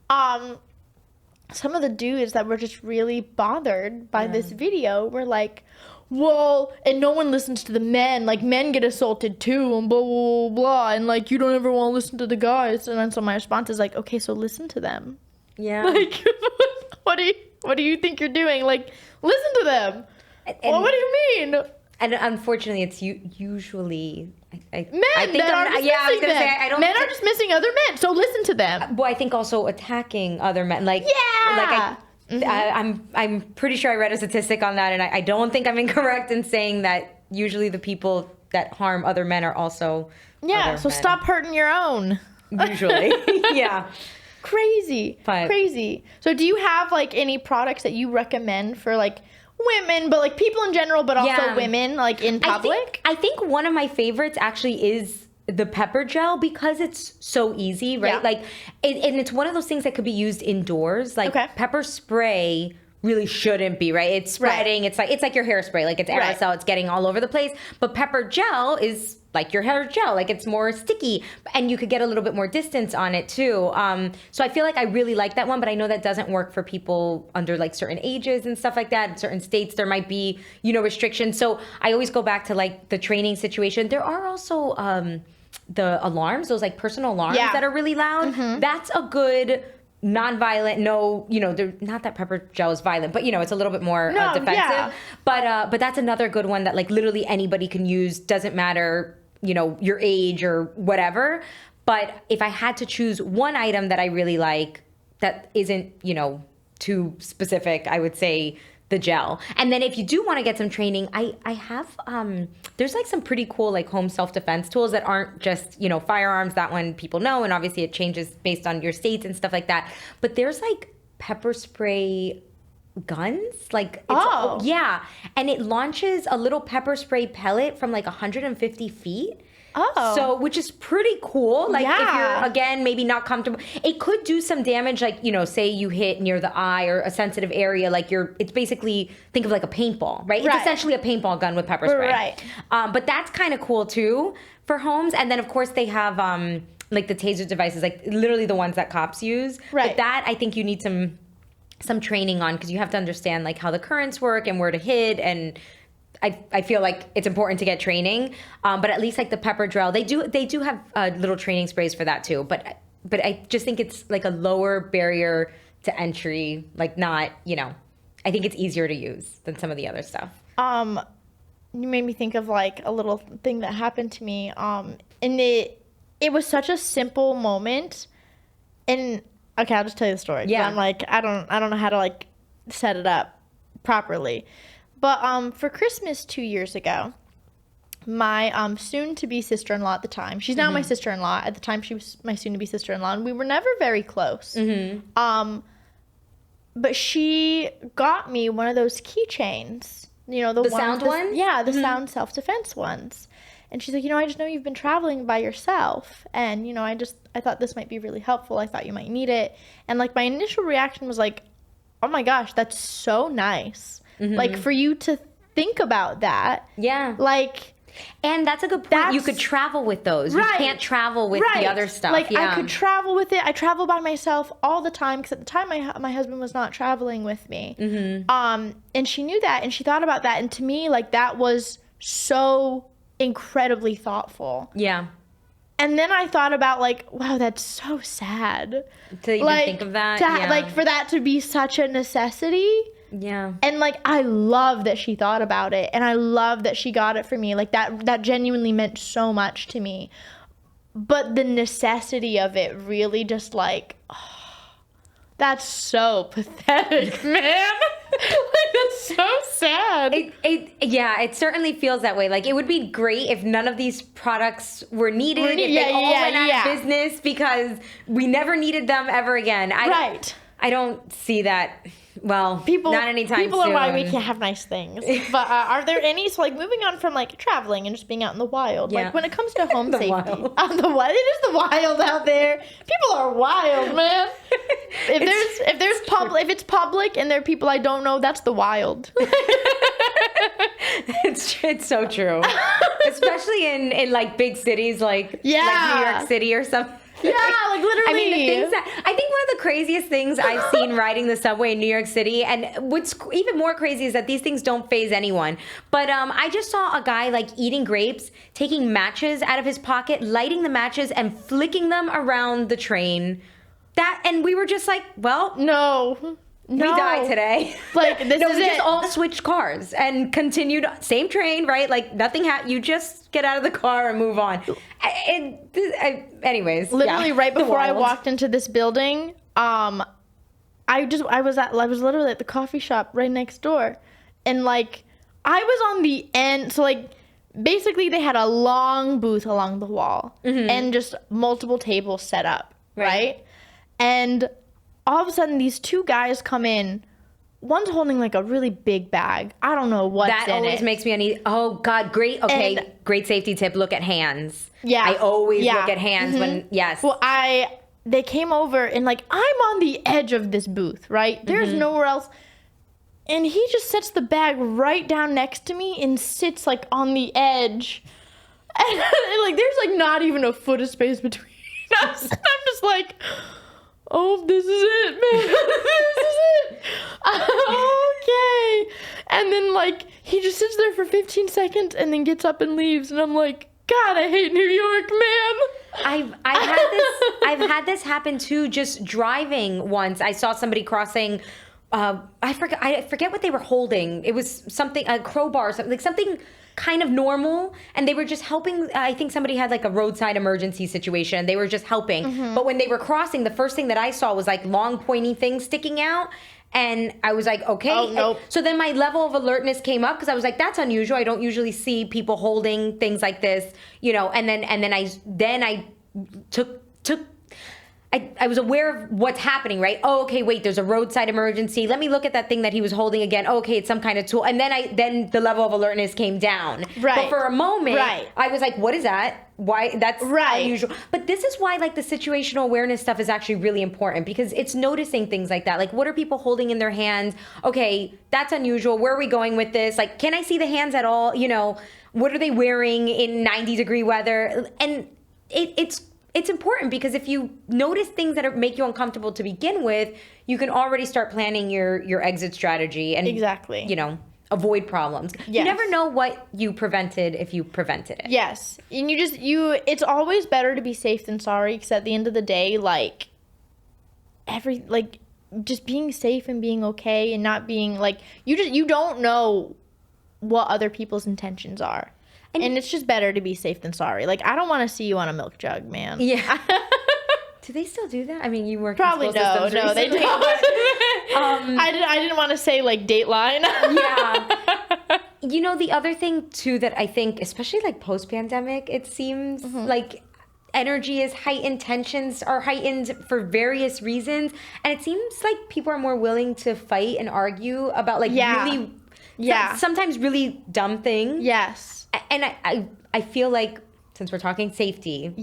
some of the dudes that were just really bothered by this video were like, well, and no one listens to the men. Like, men get assaulted too, and blah, blah, blah, blah. And, like, you don't ever want to listen to the guys. And then so my response is like, okay, so listen to them. Yeah. Like, what do you think you're doing? Like, listen to them. Well, what do you mean? And unfortunately, it's usually men that are just missing them. I don't. Men are just missing other men, so listen to them. Well, I think also attacking other men, like I'm pretty sure I read a statistic on that, and I don't think I'm incorrect in saying that usually the people that harm other men are also so men. Stop hurting your own. Usually, yeah. Crazy. So, do you have like any products that you recommend for like women, but like people in general, but also women like in public. I think one of my favorites actually is the pepper gel because it's so easy, right? Like, and it's one of those things that could be used indoors. Like pepper spray really shouldn't be, right? It's spreading. It's like your hairspray. Like it's aerosol. It's getting all over the place. But pepper gel is like your hair gel. Like it's more sticky, and you could get a little bit more distance on it too. So I feel like I really like that one, but I know that doesn't work for people under like certain ages and stuff like that. In certain states, there might be, restrictions. So I always go back to like the training situation. There are also the alarms, those like personal alarms that are really loud. That's a good non-violent, they're not that pepper gel is violent, but it's a little bit more defensive. But that's another good one that like literally anybody can use. Doesn't matter, your age or whatever. But if I had to choose one item that I really like that isn't, too specific, I would say the gel. And then if you do want to get some training, I have there's like some pretty cool like home self-defense tools that aren't just firearms. That one people know, and obviously it changes based on your states and stuff like that. But there's like pepper spray guns, like and it launches a little pepper spray pellet from like 150 feet. So, which is pretty cool. Like, if you're, again, maybe not comfortable, it could do some damage. Like, say you hit near the eye or a sensitive area. Like, it's basically, think of like a paintball, right? It's essentially a paintball gun with pepper spray. Right. But that's kind of cool, too, for homes. And then, of course, they have, like, the taser devices, like, literally the ones that cops use. Right. But that, I think you need some training on, because you have to understand, like, how the currents work and where to hit, and I feel like it's important to get training, but at least like the pepper gel, they do have little training sprays for that too. But I just think it's like a lower barrier to entry, like not, I think it's easier to use than some of the other stuff. You made me think of like a little thing that happened to me, and it was such a simple moment. And okay, I'll just tell you the story. Yeah, I'm like I don't know how to like set it up properly. But for Christmas 2 years ago, my soon-to-be sister-in-law at the time, she's now my sister-in-law. At the time, she was my soon-to-be sister-in-law, and we were never very close. But she got me one of those keychains. The sound one? Yeah, the sound self-defense ones. And she's like, I just know you've been traveling by yourself, and I thought this might be really helpful. I thought you might need it. And like my initial reaction was like, oh my gosh, that's so nice. Like for you to think about that. Yeah. Like, and that's a good point. You could travel with those. You can't travel with the other stuff. Like I could travel with it. I travel by myself all the time because at the time my husband was not traveling with me. And she knew that and she thought about that. And to me, like that was so incredibly thoughtful. Yeah. And then I thought about like, wow, that's so sad. To even think of that. Like for that to be such a necessity. Yeah. And like I love that she thought about it, and I love that she got it for me. Like that genuinely meant so much to me. But the necessity of it really just like, that's so pathetic, man. Like that's so sad. It certainly feels that way. Like it would be great if none of these products were needed, if they all went out of business because we never needed them ever again. I don't see that. Well, not anytime soon. People are why we can't have nice things. But are there any? So, like, moving on from like traveling and just being out in the wild. Like when it comes to home safety, it is the wild out there. People are wild, man. If it's public and there are people I don't know, that's the wild. It's so true, especially in like big cities like New York City or something. Yeah, like literally. I mean, I think one of the craziest things I've seen riding the subway in New York City, and what's even more crazy is that these things don't faze anyone. But I just saw a guy like eating grapes, taking matches out of his pocket, lighting the matches, and flicking them around the train. And we were just like, well, no. We died today. Like this is we just all switched cars and continued same train, right? Like nothing you just get out of the car and move on. Anyways, literally right before I walked into this building, I was literally at the coffee shop right next door, and like I was on the end. So like basically they had a long booth along the wall and just multiple tables set up, right? And all of a sudden, these two guys come in one's holding like a really big bag. I don't know what's in it. That always makes me uneasy. Oh God, great. Okay, And, great safety tip. Look at hands. Yeah. I always look at hands when, yes. Well, they came over and like, I'm on the edge of this booth, right? There's nowhere else. And he just sets the bag right down next to me and sits like on the edge. And like, there's like not even a foot of space between us. And I'm just like, oh, this is it, man. This is it. Okay. And then like, he just sits there for 15 seconds and then gets up and leaves. And I'm like, God, I hate New York, man. I've had this happen too, just driving once. I saw somebody crossing, I forget what they were holding. It was something, a crowbar or something, like something kind of normal, and they were just helping. I think somebody had like a roadside emergency situation. They were just helping. But when they were crossing, the first thing that I saw was like long pointy things sticking out. And I was like, okay. Oh, nope. So then my level of alertness came up because I was like, that's unusual. I don't usually see people holding things like this, you know. And then I took I was aware of what's happening, right? Oh, okay, wait, there's a roadside emergency. Let me look at that thing that he was holding again. Oh, okay, it's some kind of tool. And then the level of alertness came down. Right. But for a moment, right. I was like, what is that? Why? That's right. unusual. But this is why like the situational awareness stuff is actually really important, because it's noticing things like that. Like, what are people holding in their hands? Okay, that's unusual. Where are we going with this? Like, can I see the hands at all? You know, what are they wearing in 90-degree weather? And it's important, because if you notice things that make you uncomfortable to begin with, you can already start planning your exit strategy and exactly, you know, avoid problems. Yes. You never know what you prevented if you prevented it. Yes. And it's always better to be safe than sorry, because at the end of the day, like just being safe and being okay and not being like, you don't know what other people's intentions are. And it's just better to be safe than sorry. Like, I don't want to see you on a milk jug, man. Yeah. Do they still do that? I mean, you work probably in school systems no, they recently, don't. but, I didn't want to say like Dateline. Yeah. You know, the other thing too that I think, especially like post-pandemic, it seems like energy is heightened, tensions are heightened for various reasons, and it seems like people are more willing to fight and argue about like really, sometimes really dumb things. Yes. And I feel like, since we're talking safety,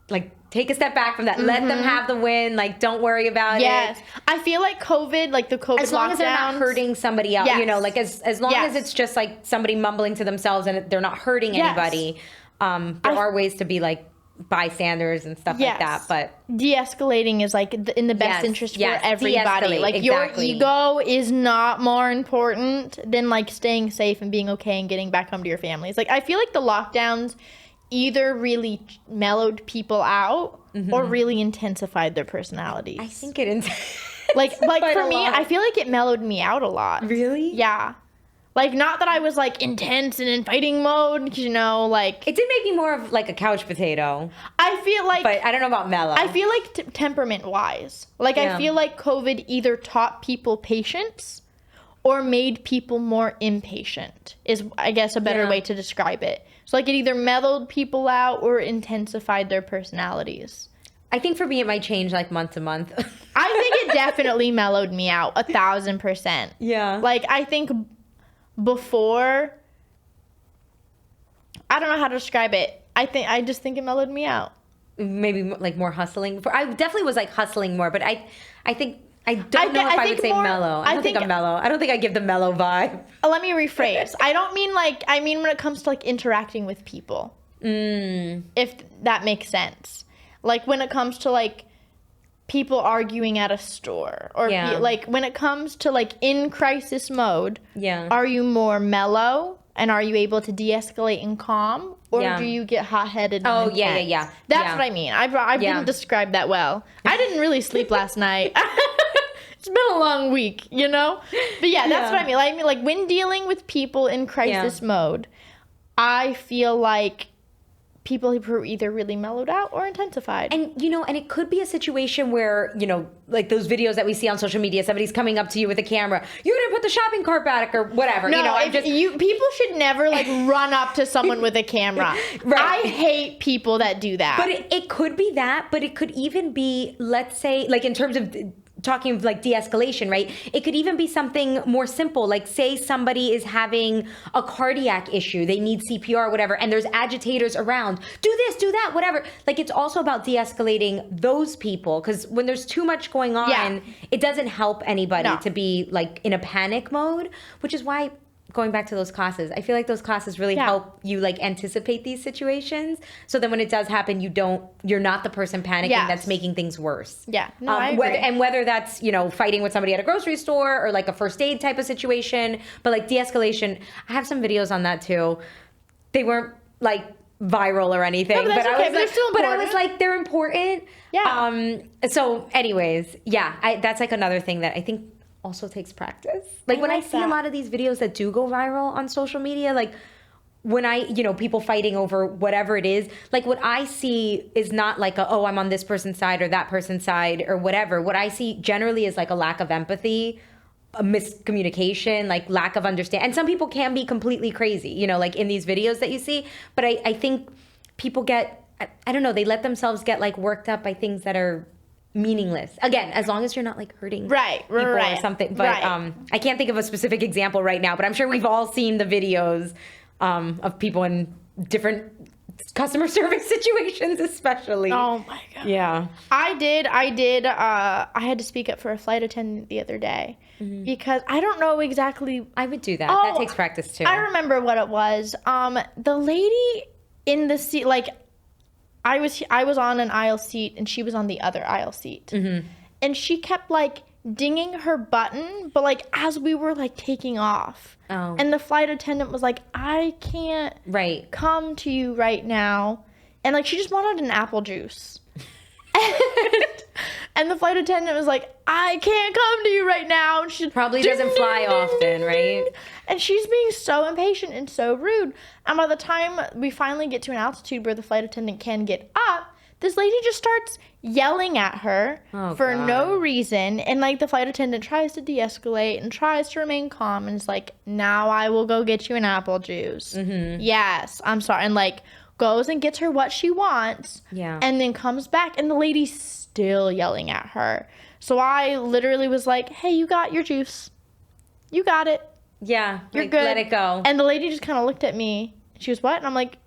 like, take a step back from that. Let them have the win. Like, don't worry about it. Yes. I feel like COVID, like the COVID as long as they're not hurting somebody else, you know, like as long as it's just like somebody mumbling to themselves and they're not hurting anybody. There are ways to be like bystanders and stuff like that, but de-escalating is like in the best interest for everybody. Like, your ego is not more important than like staying safe and being okay and getting back home to your families. Like, I feel like the lockdowns either really mellowed people out or really intensified their personalities. I think it like for me, I feel like it mellowed me out a lot. Really? Yeah. Like, not that I was, like, intense and in fighting mode, you know, like... It did make me more of, like, a couch potato. I feel like... But I don't know about mellow. I feel like temperament-wise. Like, I feel like COVID either taught people patience or made people more impatient, is, I guess, a better way to describe it. So, like, it either mellowed people out or intensified their personalities. I think for me, it might change, like, month to month. I think it definitely mellowed me out, 1,000%. Yeah. Like, I think... Before, I don't know how to describe it. I just think it mellowed me out. Maybe like more hustling. I definitely was like hustling more, but I think I don't know if I would say mellow. I don't think I'm mellow. I don't think I give the mellow vibe. Let me rephrase. I mean when it comes to like interacting with people. If that makes sense. Like when it comes to like people arguing at a store, or like when it comes to like in crisis mode, are you more mellow and are you able to de-escalate and calm, or do you get hot-headed and intense? That's what I mean. I didn't describe that well. I didn't really sleep last night. It's been a long week, you know? But that's what I mean. Like when dealing with people in crisis mode, I feel like people who are either really mellowed out or intensified. And, you know, and it could be a situation where, you know, like those videos that we see on social media, somebody's coming up to you with a camera, you're going to put the shopping cart back or whatever. No, you know, people should never like run up to someone with a camera. I hate people that do that. But it could be that, but it could even be, let's say, like in terms of talking of like de-escalation, right? It could even be something more simple, like say somebody is having a cardiac issue, they need CPR or whatever, and there's agitators around. Do this, do that, whatever. Like it's also about de-escalating those people, because when there's too much going on, it doesn't help anybody to be like in a panic mode, which is why going back to those classes, I feel like those classes really help you like anticipate these situations. So then when it does happen, you're not the person panicking that's making things worse. Yeah. No, I agree. Whether that's, fighting with somebody at a grocery store or like a first aid type of situation, but like de-escalation, I have some videos on that too. They weren't like viral or anything, but I was like, they're important. Yeah. So anyways, that's like another thing that I think also takes practice. Like when I see a lot of these videos that do go viral on social media, like when people fighting over whatever it is, like what I see is not like I'm on this person's side or that person's side or whatever. What I see generally is like a lack of empathy, a miscommunication, like lack of understanding. And some people can be completely crazy, like in these videos that you see. But I think people get, I don't know, they let themselves get like worked up by things that are meaningless. Again, as long as you're not like hurting people or something. But I can't think of a specific example right now, but I'm sure we've all seen the videos of people in different customer service situations, especially. Oh my God. Yeah. I did. I had to speak up for a flight attendant the other day because I don't know exactly. I would do that. That takes practice too. I remember what it was. The lady in the seat, like, I was on an aisle seat and she was on the other aisle seat. And she kept like dinging her button, but like as we were like taking off. And the flight attendant was like, I can't come to you right now. And like she just wanted an apple juice. And the flight attendant was like, I can't come to you right now. And she probably doesn't fly often, right? And she's being so impatient and so rude. And by the time we finally get to an altitude where the flight attendant can get up, this lady just starts yelling at her for no reason. And like the flight attendant tries to de-escalate and tries to remain calm. And it's like, now I will go get you an apple juice. Yes, I'm sorry. And like goes and gets her what she wants. Yeah. And then comes back and the lady's still yelling at her. So I literally was like, hey, you got your juice. You got it. Yeah. You're like, good. Let it go. And the lady just kind of looked at me. She was, what? And I'm like,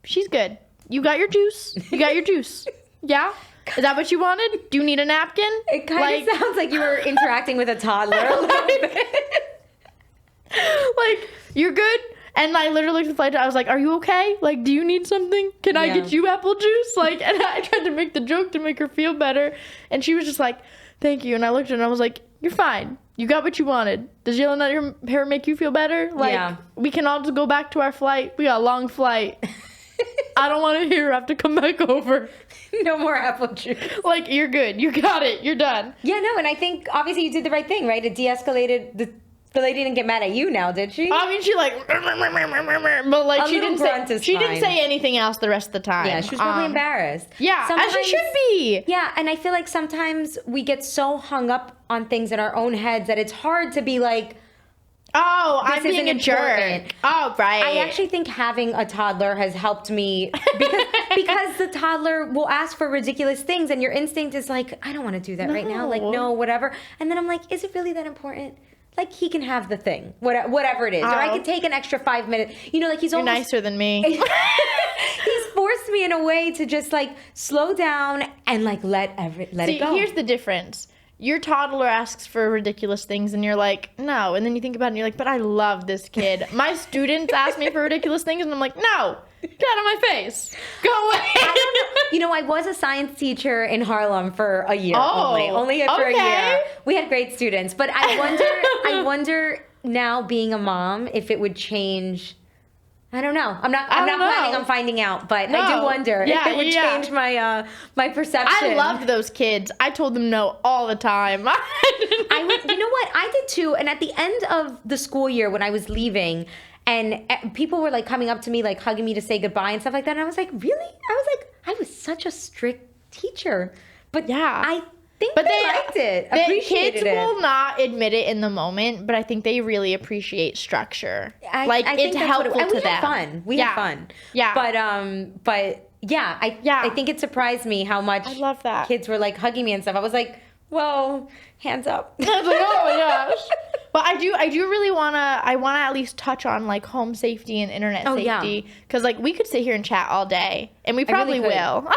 she's good. You got your juice. You got your juice. Yeah? Is that what you wanted? Do you need a napkin? It kind of sounds like you were interacting with a toddler a little bit. Like, you're good? And I literally looked at the flight attendant. I was like, are you okay? Like, do you need something? Can I get you apple juice? Like, and I tried to make the joke to make her feel better. And she was just like, thank you. And I looked at her and I was like, you're fine. You got what you wanted. Does yelling at your hair make you feel better? Like, we can all just go back to our flight. We got a long flight. I don't want to hear her have to come back over. No more apple juice. Like, you're good. You got it. You're done. Yeah, no, and I think, obviously, you did the right thing, right? It de-escalated. The lady didn't get mad at you now, did she? I mean, she like, but like she didn't say anything else the rest of the time. Yeah, she was probably embarrassed. Yeah, as she should be. Yeah, and I feel like sometimes we get so hung up on things in our own heads that it's hard to be like, oh, I'm being a jerk. Oh, right. I actually think having a toddler has helped me because the toddler will ask for ridiculous things and your instinct is like, I don't want to do that right now. Like, no, whatever. And then I'm like, is it really that important? Like, he can have the thing, whatever it is. Or I could take an extra 5 minutes. Like, he's almost... You're nicer than me. He's forced me in a way to just, like, slow down and, like, let it go. See, here's the difference. Your toddler asks for ridiculous things, and you're like, no. And then you think about it, and you're like, but I love this kid. My students ask me for ridiculous things, and I'm like, no. Get out of my face. Go away. I don't know. I was a science teacher in Harlem for a year only for a year. We had great students, but I wonder now being a mom if it would change. I don't know. I'm not planning on finding out, but I do wonder if it would change my my perception. I loved those kids. I told them no all the time. You know what? I did too. And at the end of the school year when I was leaving, and people were like coming up to me, like hugging me to say goodbye and stuff like that. And I was like, really? I was such a strict teacher. But I think they liked it, appreciated it. Kids will not admit it in the moment, but I think they really appreciate structure. I think it's helpful to them. We had fun. We had fun. Yeah. But yeah, I think it surprised me how much I love that. Kids were like hugging me and stuff. I was like, Well, hands up. I was like, oh my gosh. But I do really wanna at least touch on like home safety and internet safety, because like we could sit here and chat all day, and we probably will.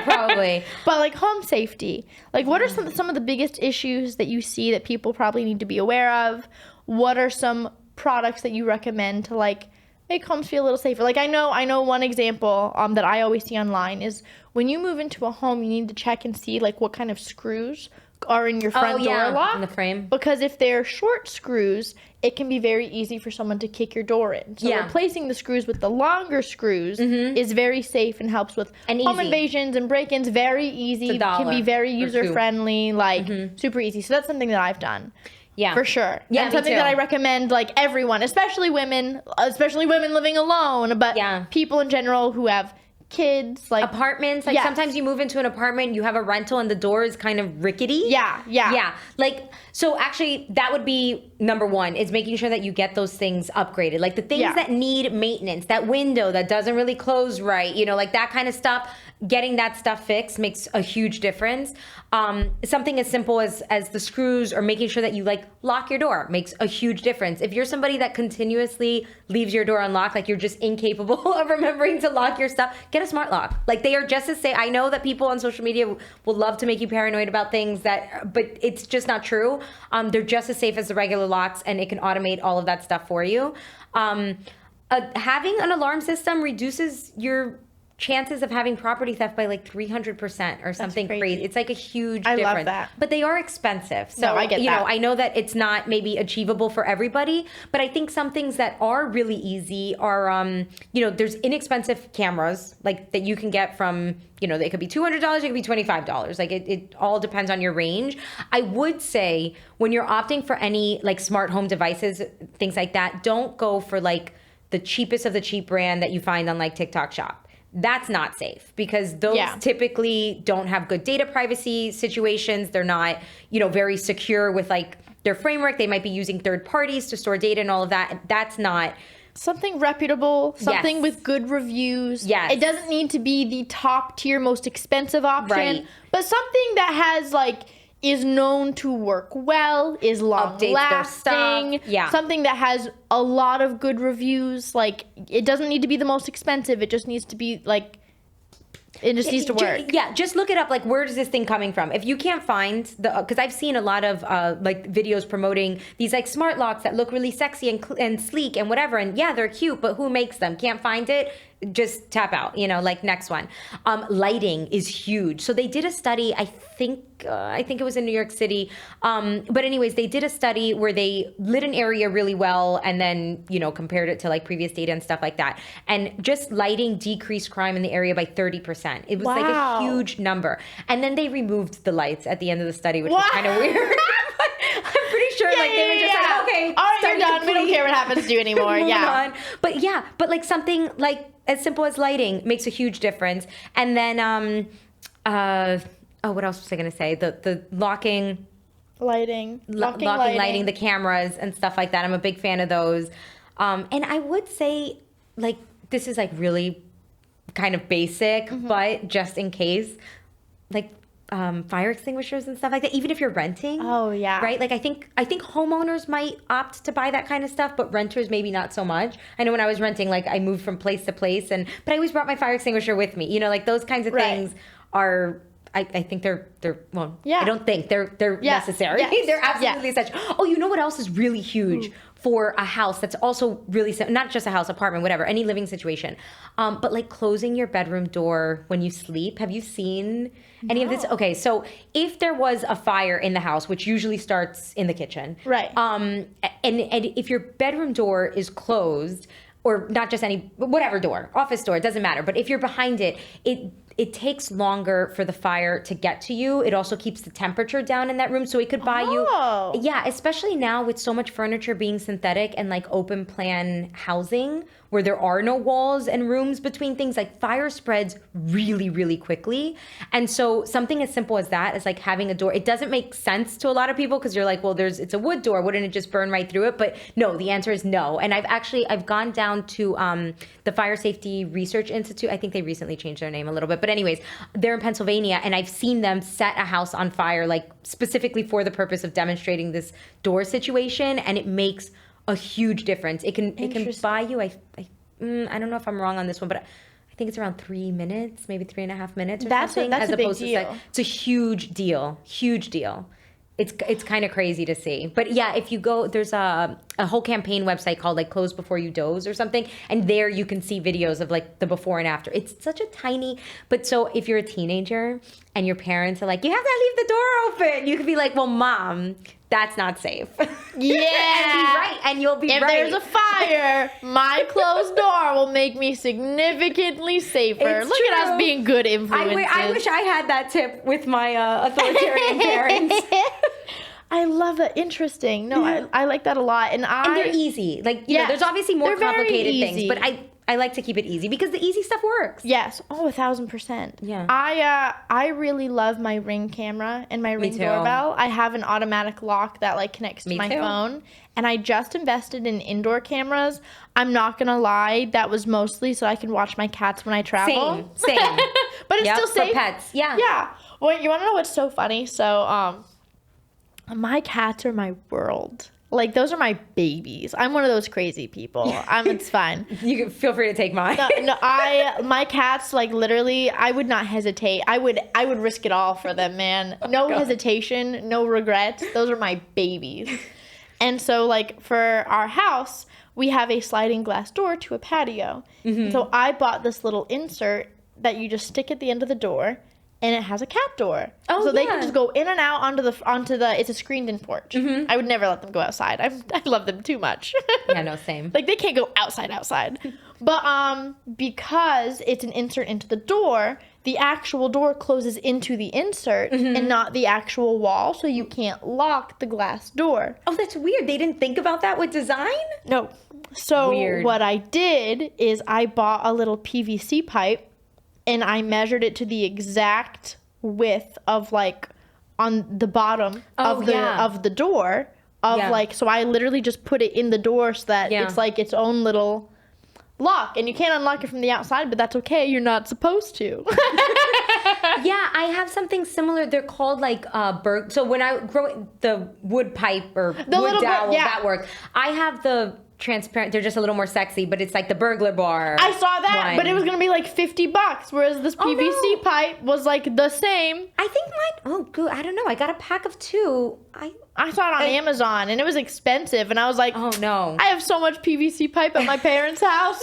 Probably. But like home safety, like what are some of the biggest issues that you see that people probably need to be aware of? What are some products that you recommend to like make homes feel a little safer? Like I know one example that I always see online is when you move into a home, you need to check and see like what kind of screws are in your front door lock. In the frame. Because if they're short screws, it can be very easy for someone to kick your door in. So replacing the screws with the longer screws is very safe and helps with home invasions and break-ins. Very easy. Can be very user-friendly, like super easy. So that's something that I've done. Yeah. For sure. Yeah, and something that I recommend like everyone, especially women living alone, but people in general who have kids, like apartments, like sometimes you move into an apartment, you have a rental and the door is kind of rickety. Yeah. Like, so actually that would be number one, is making sure that you get those things upgraded. Like the things that need maintenance, that window that doesn't really close right, you know, like that kind of stuff. Getting that stuff fixed makes a huge difference. Something as simple as the screws, or making sure that you like lock your door, makes a huge difference. If you're somebody that continuously leaves your door unlocked, like you're just incapable of remembering to lock your stuff, get a smart lock. Like they are just as safe. I know that people on social media will love to make you paranoid about things but it's just not true. They're just as safe as the regular locks, and it can automate all of that stuff for you. Having an alarm system reduces your chances of having property theft by like 300% or something crazy. It's like a huge difference. I love that. But they are expensive. So, no, I get that. Know, I know that it's not maybe achievable for everybody, but I think some things that are really easy are, there's inexpensive cameras like that you can get from, they could be $200, it could be $25. Like it all depends on your range. I would say when you're opting for any like smart home devices, things like that, don't go for like the cheapest of the cheap brand that you find on like TikTok Shop. That's not safe, because those typically don't have good data privacy situations. They're not, very secure with like their framework. They might be using third parties to store data and all of that. That's not something reputable, something with good reviews. Yes. It doesn't need to be the top tier, most expensive option, but something that has like is known to work well, is long lasting. Yeah. Something that has a lot of good reviews. Like it doesn't need to be the most expensive. It just needs to be like, it just needs to work. Yeah, just look it up. Like, where is this thing coming from? If you can't find because I've seen a lot of like videos promoting these like smart locks that look really sexy and sleek and whatever. And yeah, they're cute, but who makes them? Can't find it. Just tap out, like next one. Lighting is huge. So they did a study, I think it was in New York City. But anyways, they did a study where they lit an area really well and then, compared it to like previous data and stuff like that. And just lighting decreased crime in the area by 30%. It was like a huge number. And then they removed the lights at the end of the study, which was kind of weird. I'm pretty sure they were just like, okay, all right, you're done. We don't care what happens to you anymore. On. But like something like as simple as lighting makes a huge difference. And then, what else was I going to say? The locking. Lighting, lighting, the cameras and stuff like that. I'm a big fan of those. And I would say, like, this is like really kind of basic, but just in case, like, fire extinguishers and stuff like that, even if you're renting. Oh yeah. Right? Like I think homeowners might opt to buy that kind of stuff, but renters maybe not so much. I know when I was renting, like I moved from place to place but I always brought my fire extinguisher with me. Like those kinds of things are I think they're I don't think they're necessary. Yes. They're absolutely essential. Oh, you know what else is really huge for a house that's also really, not just a house, apartment, whatever, any living situation, but like closing your bedroom door when you sleep. Have you seen any of this? Okay, so if there was a fire in the house, which usually starts in the kitchen, right? And if your bedroom door is closed, or not just whatever door, office door, it doesn't matter, but if you're behind it, it takes longer for the fire to get to you. It also keeps the temperature down in that room, so it could buy you. Yeah, especially now with so much furniture being synthetic and like open plan housing where there are no walls and rooms between things, like fire spreads really, really quickly. And so something as simple as that is like having a door. It doesn't make sense to a lot of people because you're like, well, it's a wood door. Wouldn't it just burn right through it? But no, the answer is no. And I've gone down to the Fire Safety Research Institute. I think they recently changed their name a little bit. But anyways, they're in Pennsylvania, and I've seen them set a house on fire, like specifically for the purpose of demonstrating this door situation, and it makes a huge difference. It can buy you, I don't know if I'm wrong on this one, but I think it's around 3 minutes, maybe 3.5 minutes or something. That's a big deal. It's a huge deal. It's kind of crazy to see. But yeah, if you go, there's a whole campaign website called like Close Before You Doze or something. And there you can see videos of like the before and after. It's such a tiny, but so if you're a teenager and your parents are like, you have to leave the door open, you could be like, well, Mom, that's not safe. Yeah. And be right. And you'll be right. If there's a fire, my closed door will make me significantly safer. It's Look true. at us being good influences. I wish I had that tip with my authoritarian parents. I love that. Interesting. No, I like that a lot. And they're easy. Like, you know, there's obviously more complicated things, but I like to keep it easy because the easy stuff works. Yes. Oh, 1,000%. Yeah. I really love my Ring camera and my Ring doorbell. I have an automatic lock that like connects to my phone. And I just invested in indoor cameras. I'm not gonna lie, that was mostly so I can watch my cats when I travel. Same. But it's still safe. For pets. Yeah. Yeah. Well, you wanna know what's so funny? So my cats are my world. Like, those are my babies. I'm one of those crazy people. It's fine. You can feel free to take mine. My cats, like, literally, I would not hesitate. I would risk it all for them, man. No hesitation, no regrets. Those are my babies. And so, like, for our house, we have a sliding glass door to a patio. Mm-hmm. So I bought this little insert that you just stick at the end of the door. And it has a cat door. Oh, so they can just go in and out onto the it's a screened-in porch. Mm-hmm. I would never let them go outside. I love them too much. Yeah, no, same. Like, they can't go outside. But because it's an insert into the door, the actual door closes into the insert and not the actual wall, so you can't lock the glass door. Oh, that's weird. They didn't think about that with design? No. So what I did is I bought a little PVC pipe, and I measured it to the exact width of, like, on the bottom of the door. Like, so I literally just put it in the door so that it's like its own little lock. And you can't unlock it from the outside, but that's okay. You're not supposed to. Yeah, I have something similar. They're called, like, so when I grow the wood pipe or the wood dowel, that works. I have the transparent, they're just a little more sexy, but it's like the burglar bar. I saw that, but it was gonna be like $50, whereas this PVC pipe was like the same. I think I don't know. I got a pack of 2. I saw it on Amazon, and it was expensive, and I was like, oh no, I have so much PVC pipe at my parents' house.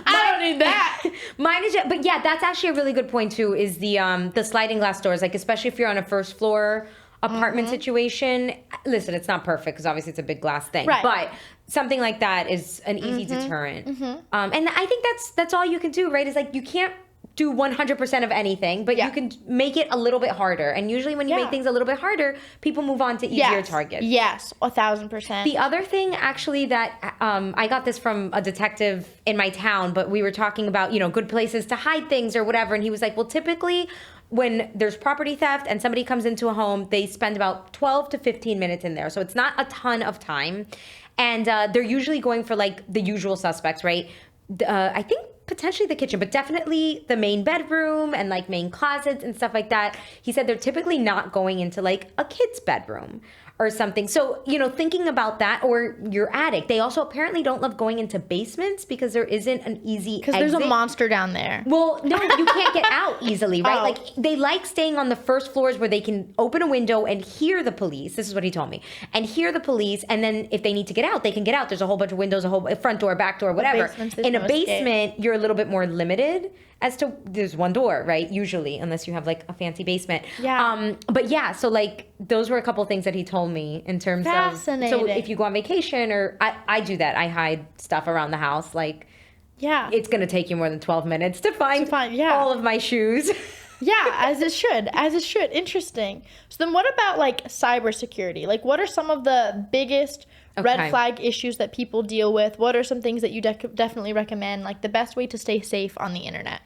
I don't need that. Mine is, but yeah, that's actually a really good point too. Is the sliding glass doors, like especially if you're on a first floor apartment situation. Listen, it's not perfect because obviously it's a big glass thing, right? But something like that is an easy deterrent. And I think that's all you can do, right? Is like you can't do 100% of anything, but you can make it a little bit harder. And usually when you make things a little bit harder, people move on to easier targets. Yes, 1,000%. The other thing actually that I got this from a detective in my town, but we were talking about, you know, good places to hide things or whatever. And he was like, well, typically when there's property theft and somebody comes into a home, they spend about 12 to 15 minutes in there. So it's not a ton of time. And they're usually going for like the usual suspects, right? I think potentially the kitchen, but definitely the main bedroom and like main closets and stuff like that. He said they're typically not going into like a kid's bedroom or something. So, you know, thinking about that, or your attic. They also apparently don't love going into basements because there isn't an easy exit. Because there's a monster down there. Well, no, you can't get out easily, right? Like, they like staying on the first floors where they can open a window and hear the police. This is what he told me. And hear the police, and then if they need to get out, they can get out. There's a whole bunch of windows, a whole front door, back door, whatever. In a basement, you're a little bit more limited as to, there's one door, right? Usually, unless you have like a fancy basement. Yeah. But yeah, so like those were a couple things that he told me in terms of, so if you go on vacation, or I do that, I hide stuff around the house, like, it's going to take you more than 12 minutes to find all of my shoes. Yeah, as it should. Interesting. So then what about like cybersecurity? Like, what are some of the biggest red flag issues that people deal with? What are some things that you definitely recommend, like the best way to stay safe on the internet?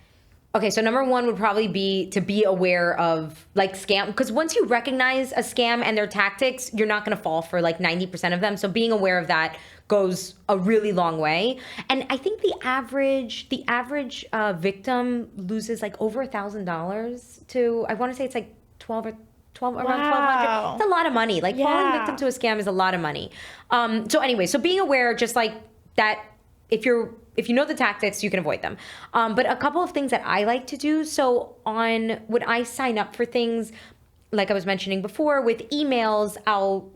Okay, so number one would probably be to be aware of like scam, because once you recognize a scam and their tactics, you're not going to fall for like 90% of them. So being aware of that goes a really long way. And I think the average victim loses like over $1,000 to, I want to say it's like 12 or 12, around 1,200. It's a lot of money. Like falling victim to a scam is a lot of money. So anyway, so being aware, just like that, if you know the tactics, you can avoid them. But a couple of things that I like to do. So when I sign up for things, like I was mentioning before, with emails, I'll,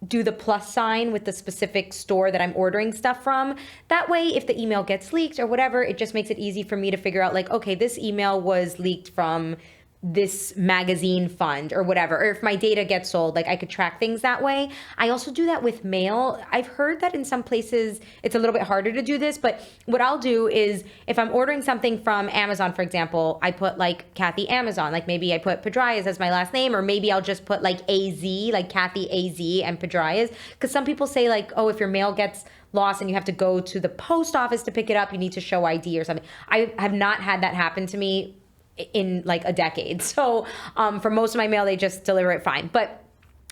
do the plus sign with the specific store that I'm ordering stuff from. That way, if the email gets leaked or whatever, it just makes it easy for me to figure out like, okay, this email was leaked from this magazine fund or whatever, or if my data gets sold, like I could track things that way. I also do that with mail. I've heard that in some places it's a little bit harder to do this, but what I'll do is if I'm ordering something from Amazon, for example, I put like Cathy Amazon, like maybe I put Pedrayes as my last name, or maybe I'll just put like AZ, like Cathy AZ and Pedrayes, because some people say like, oh, if your mail gets lost and you have to go to the post office to pick it up, you need to show ID or something. I have not had that happen to me in like a decade. So for most of my mail, they just deliver it fine. But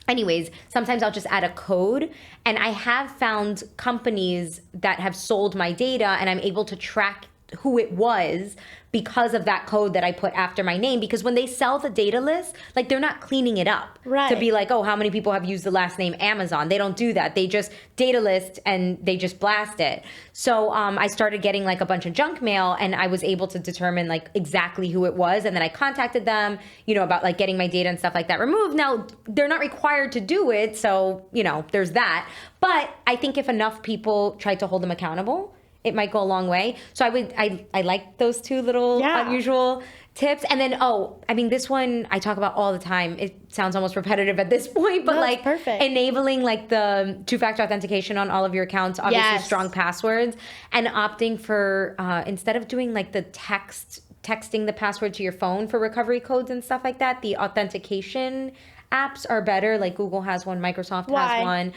anyways, sometimes I'll just add a code, and I have found companies that have sold my data and I'm able to track who it was because of that code that I put after my name. Because when they sell the data list, like they're not cleaning it up to be like, oh, how many people have used the last name Amazon? They don't do that. They just data list and they just blast it. So I started getting like a bunch of junk mail, and I was able to determine like exactly who it was. And then I contacted them, about like getting my data and stuff like that removed. Now they're not required to do it. So, there's that. But I think if enough people tried to hold them accountable, it might go a long way. So I like those two little unusual tips. And then, this one I talk about all the time. It sounds almost repetitive at this point, but like perfect. Enabling like the two-factor authentication on all of your accounts, obviously strong passwords, and opting for, instead of doing like the texting the password to your phone for recovery codes and stuff like that, the authentication apps are better. Like Google has one, Microsoft has one.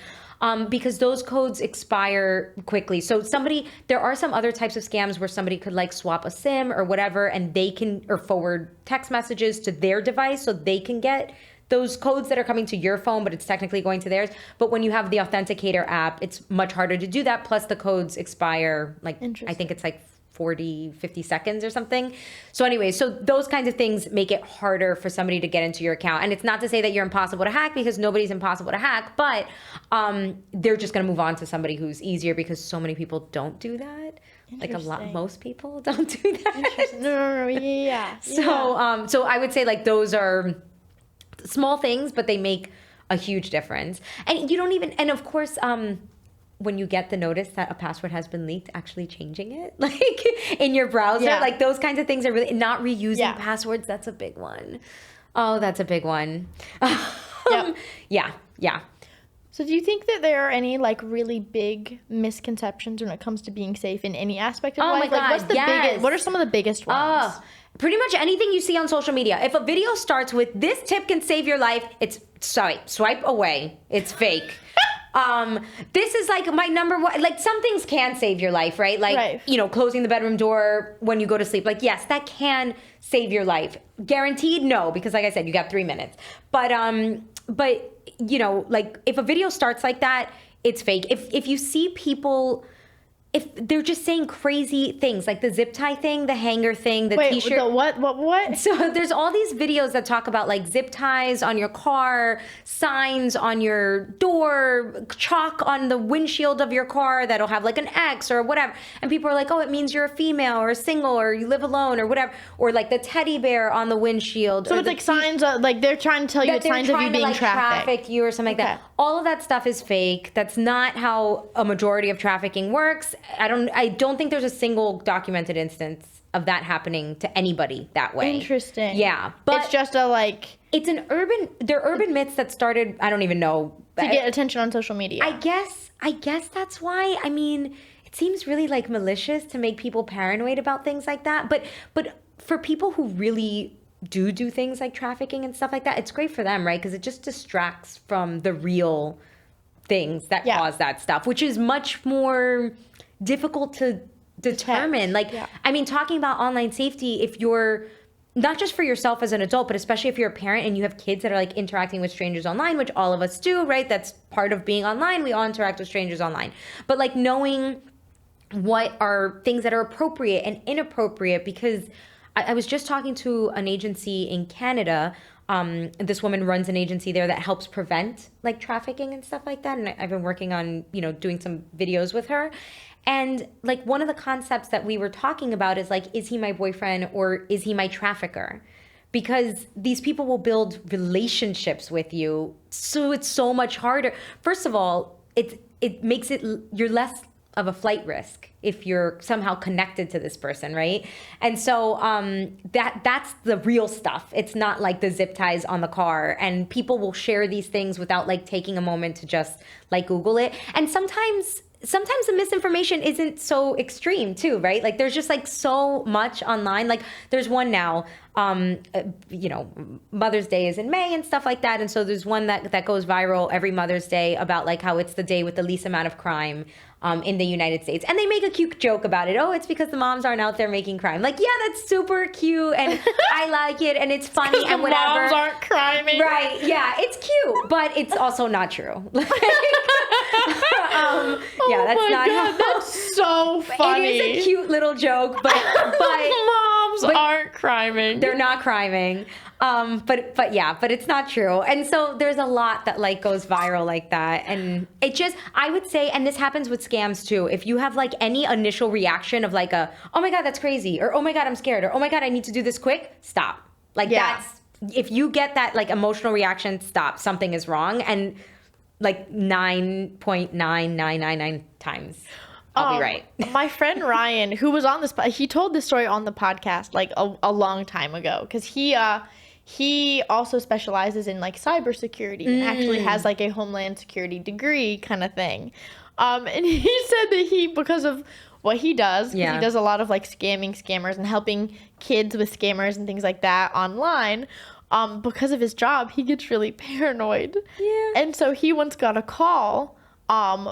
Because those codes expire quickly. So there are some other types of scams where somebody could like swap a SIM or whatever, and they can, or forward text messages to their device so they can get those codes that are coming to your phone, but it's technically going to theirs. But when you have the Authenticator app, it's much harder to do that. Plus the codes expire, like, I think it's like 40, 50 seconds or something. So anyway, so those kinds of things make it harder for somebody to get into your account. And it's not to say that you're impossible to hack, because nobody's impossible to hack, but they're just going to move on to somebody who's easier, because so many people don't do that. Like most people don't do that. Interesting. No, yeah. So I would say like those are small things, but they make a huge difference. And you don't even, and of course, when you get the notice that a password has been leaked, actually changing it like in your browser, like those kinds of things are really not reusing passwords. That's a big one. Oh, that's a big one. Yeah. So do you think that there are any like really big misconceptions when it comes to being safe in any aspect of life? My God, what's the biggest? What are some of the biggest ones? Pretty much anything you see on social media. If a video starts with "this tip can save your life," it's swipe away. It's fake. This is like my number one, like some things can save your life, right? Like, closing the bedroom door when you go to sleep. Like, yes, that can save your life. Guaranteed? No, because like I said, you got 3 minutes. But like if a video starts like that, it's fake. If you see people, if they're just saying crazy things, like the zip tie thing, the hanger thing, the t-shirt. The what? So there's all these videos that talk about like zip ties on your car, signs on your door, chalk on the windshield of your car that'll have like an X or whatever. And people are like, oh, it means you're a female or a single or you live alone or whatever. Or like the teddy bear on the windshield. So it's like signs, like they're trying to tell you it's signs of you being traffic you or something like that. All of that stuff is fake. That's not how a majority of trafficking works. I don't think there's a single documented instance of that happening to anybody that way. Interesting. Yeah. But it's just they're urban myths that started, I don't even know. To get attention on social media. I guess that's why. I mean, it seems really like malicious to make people paranoid about things like that. But for people who really do things like trafficking and stuff like that, it's great for them, right? Because it just distracts from the real things that cause that stuff, which is much more difficult to determine. I mean, talking about online safety, if you're not just for yourself as an adult, but especially if you're a parent and you have kids that are like interacting with strangers online, which all of us do, right? That's part of being online. We all interact with strangers online. But like knowing what are things that are appropriate and inappropriate, because I was just talking to an agency in Canada. This woman runs an agency there that helps prevent like trafficking and stuff like that. And I've been working on, doing some videos with her. And like one of the concepts that we were talking about is like, is he my boyfriend or is he my trafficker? Because these people will build relationships with you. So it's so much harder. First of all, it makes it, you're less of a flight risk if you're somehow connected to this person, right? And so that's the real stuff. It's not like the zip ties on the car, and people will share these things without like taking a moment to just like Google it. And sometimes the misinformation isn't so extreme too, right? Like there's just like so much online. Like there's one now, Mother's Day is in May and stuff like that. And so there's one that goes viral every Mother's Day about like how it's the day with the least amount of crime in the United States. And they make a cute joke about it. Oh, it's because the moms aren't out there making crime. Like, yeah, that's super cute and I like it and it's funny and whatever. The moms aren't criming. Right, yeah, it's cute, but it's also not true. That's not how. That's so funny. It is a cute little joke, but moms aren't criming. They're not criming. But it's not true. And so there's a lot that like goes viral like that. And it just, I would say, and this happens with scams too. If you have like any initial reaction of like oh my God, that's crazy. Or, oh my God, I'm scared. Or, oh my God, I need to do this quick. Stop. Like if you get that like emotional reaction, stop. Something is wrong. And like 9.9999 times. I'll be right. My friend Ryan, who was on this, he told this story on the podcast like a long time ago, because he also specializes in like cybersecurity and actually has like a Homeland Security degree kind of thing. And he said that because of what he does, he does a lot of like scammers and helping kids with scammers and things like that online. Because of his job, he gets really paranoid. Yeah. And so he once got a call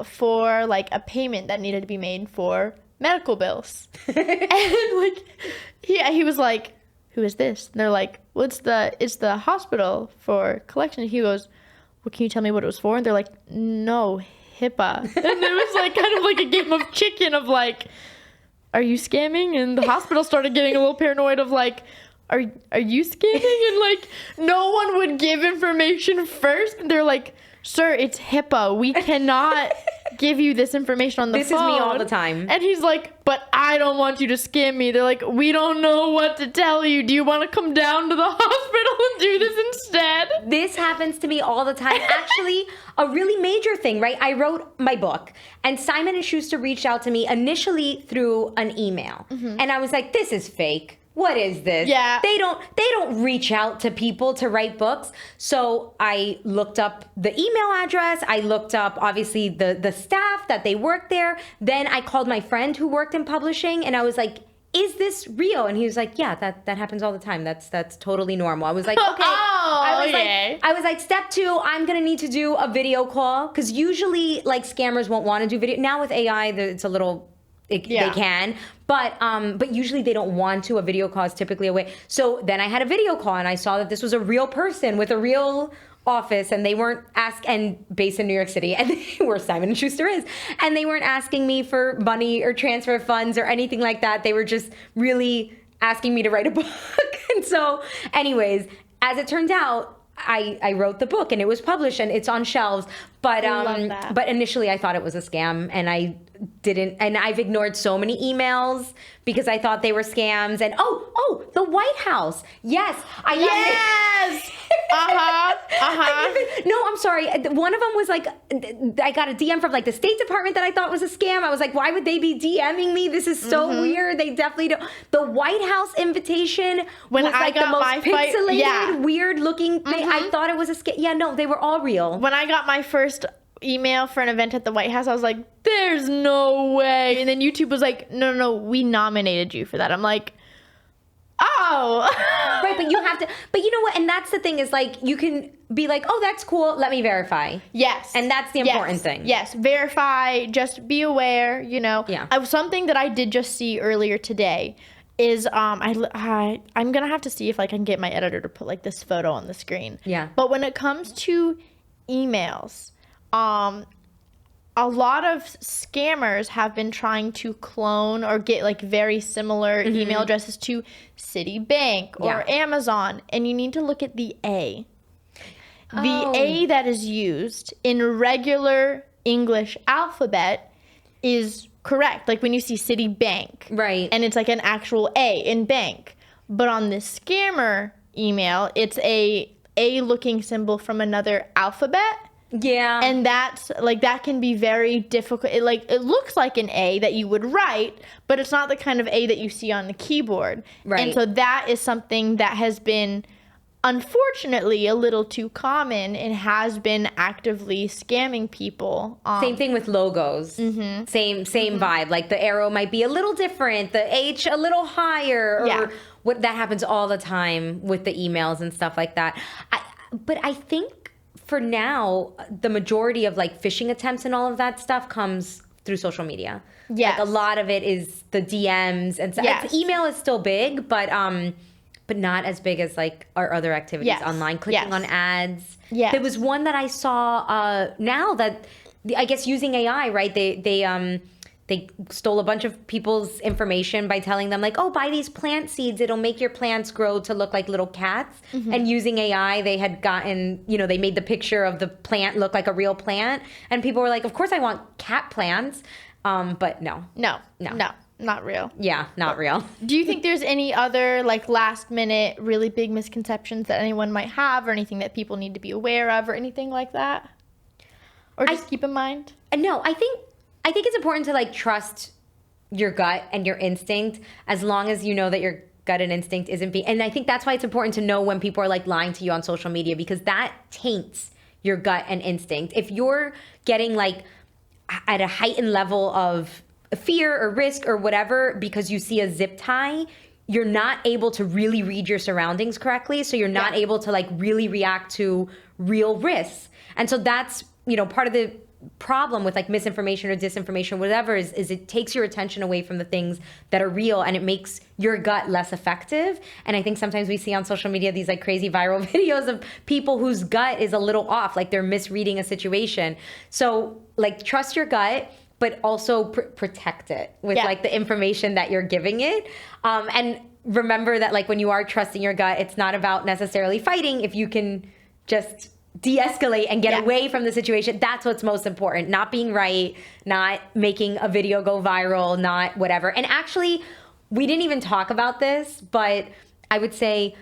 for like a payment that needed to be made for medical bills. And like he was like, "Who is this?" And they're like, "Well, it's the hospital for collection." He goes, "Well, can you tell me what it was for?" And they're like, "No, HIPAA." And it was like kind of like a game of chicken of like, "Are you scamming?" And the hospital started getting a little paranoid of like, Are you scamming? And like no one would give information first. And they're like, "Sir, it's HIPAA. We cannot give you this information on the phone." This is me all the time. And he's like, "But I don't want you to scam me." They're like, "We don't know what to tell you. Do you want to come down to the hospital and do this instead?" This happens to me all the time. Actually, a really major thing, right? I wrote my book and Simon & Schuster reached out to me initially through an email. Mm-hmm. And I was like, this is fake. What is this? Yeah. They don't reach out to people to write books. So I looked up the email address. I looked up, obviously, the staff that they worked there. Then I called my friend who worked in publishing and I was like, is this real? And he was like, yeah, that happens all the time. That's totally normal. I was like, okay. I was like, step 2, I'm going to need to do a video call. Because usually, like, scammers won't want to do video. Now with AI, it's a little... They can, but usually they don't want to. A video call is typically a way. So then I had a video call and I saw that this was a real person with a real office and they weren't and based in New York City and where Simon & Schuster is. And they weren't asking me for money or transfer funds or anything like that. They were just really asking me to write a book. And so anyways, as it turned out, I wrote the book and it was published and it's on shelves. But initially I thought it was a scam and I didn't, and I've ignored so many emails because I thought they were scams. And the White House. Yes. No, I'm sorry. One of them was like, I got a DM from like the State Department that I thought was a scam. I was like, why would they be DMing me? This is so weird. They definitely don't. The White House invitation was like the most pixelated, weird looking thing. I thought it was a scam. Yeah, no, they were all real. When I got my first email for an event at the White House, I was like, there's no way. And then YouTube was like, no, we nominated you for that. I'm like, no. Right, but you have to, but you know what? And that's the thing is like, you can be like, oh, that's cool. Let me verify. Yes. And that's the important thing. Yes. Verify. Just be aware, you know. Yeah. Something that I did just see earlier today is I'm going to have to see if I can get my editor to put like this photo on the screen. Yeah. But when it comes to emails, a lot of scammers have been trying to clone or get like very similar email addresses to Citibank or Amazon, and you need to look at the A. The A that is used in regular English alphabet is correct. Like when you see Citibank, right, and it's like an actual A in bank, but on this scammer email, it's a looking symbol from another alphabet. Yeah. And that's like, that can be very difficult. It looks like an A that you would write, but it's not the kind of A that you see on the keyboard. Right. And so that is something that has been, unfortunately, a little too common and has been actively scamming people. Same thing with logos. Same vibe. Like the arrow might be a little different, the H a little higher. Or what that happens all the time with the emails and stuff like that. But I think for now, the majority of like phishing attempts and all of that stuff comes through social media. Yes. Like a lot of it is the DMs and stuff. Yes. Email is still big, but not as big as like our other activities online, clicking on ads. Yes. There was one that I saw now that I guess using AI, right? They stole a bunch of people's information by telling them like, oh, buy these plant seeds. It'll make your plants grow to look like little cats. And using AI, they had gotten, they made the picture of the plant look like a real plant. And people were like, of course I want cat plants. But no. No, not real. Yeah, not real. Do you think there's any other like last minute really big misconceptions that anyone might have, or anything that people need to be aware of, or anything like that? Or just keep in mind? No, I think it's important to like trust your gut and your instinct, as long as you know that your gut and instinct isn't being, and I think that's why it's important to know when people are like lying to you on social media, because that taints your gut and instinct. If you're getting like at a heightened level of fear or risk or whatever because you see a zip tie, you're not able to really read your surroundings correctly. So you're not able to like really react to real risks. And so that's, part of the problem with like misinformation or disinformation, whatever, is it takes your attention away from the things that are real, and it makes your gut less effective. And I think sometimes we see on social media these like crazy viral videos of people whose gut is a little off, like they're misreading a situation. So like trust your gut, but also protect it with like the information that you're giving it. And remember that like when you are trusting your gut, it's not about necessarily fighting. If you can just de-escalate and get away from the situation, that's what's most important. Not being right, not making a video go viral, not whatever. And actually, we didn't even talk about this, but I would say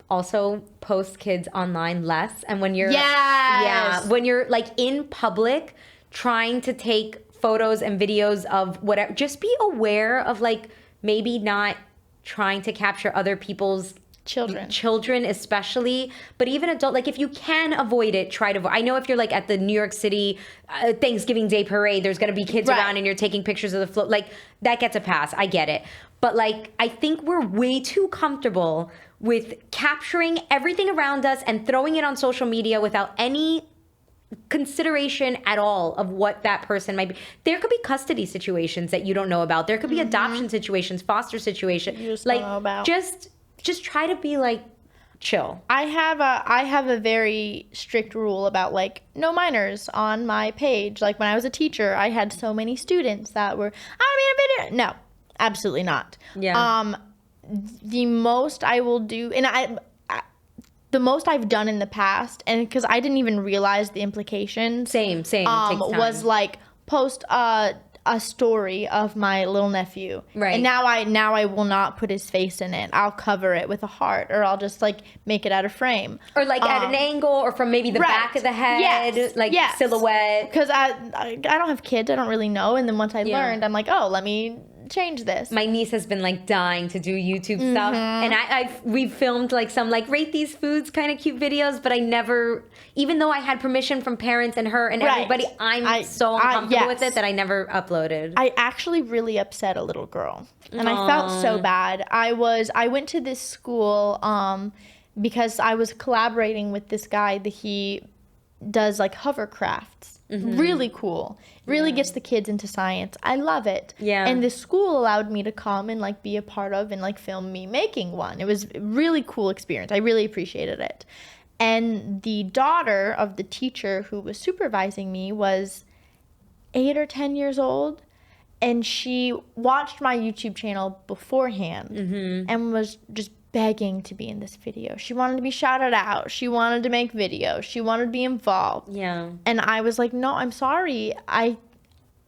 also post kids online less. And when you're when you're like in public trying to take photos and videos of whatever, just be aware of like maybe not trying to capture other people's children especially, but even adult, like if you can avoid it, try to avoid. I know if you're like at the New York City Thanksgiving Day parade, there's going to be kids around and you're taking pictures of the float, like that gets a pass. I get it. But like, I think we're way too comfortable with capturing everything around us and throwing it on social media without any consideration at all of what that person might be. There could be custody situations that you don't know about. There could be adoption situations, foster situations. You just like, don't know about. Just try to be like chill. I have a very strict rule about like no minors on my page. Like when I was a teacher, I had so many students that were, I made a video. No, absolutely not. Yeah. The most I will do, and the most I've done in the past, and because I didn't even realize the implications. Same. It takes time. Was like post a story of my little nephew. Right. And now I will not put his face in it. I'll cover it with a heart, or I'll just like make it out of frame. Or like at an angle, or from maybe the back of the head, silhouette. Because I don't have kids. I don't really know. And then once I learned, I'm like, oh, let me change this. My niece has been like dying to do YouTube stuff, and we've filmed like some like rate these foods kind of cute videos, but I never, even though I had permission from parents and her and everybody, I'm so uncomfortable with it that I never uploaded. I actually really upset a little girl, and I felt so bad. I went to this school because I was collaborating with this guy that he does like hovercrafts. Really cool. Really gets the kids into science. I love it. Yeah. And the school allowed me to come and like be a part of and like film me making one. It was a really cool experience. I really appreciated it. And the daughter of the teacher who was supervising me was 8 or 10 years old. And she watched my YouTube channel beforehand and was just begging to be in this video. She wanted to be shouted out. She wanted to make videos. She wanted to be involved. Yeah. And I was like, no, I'm sorry. I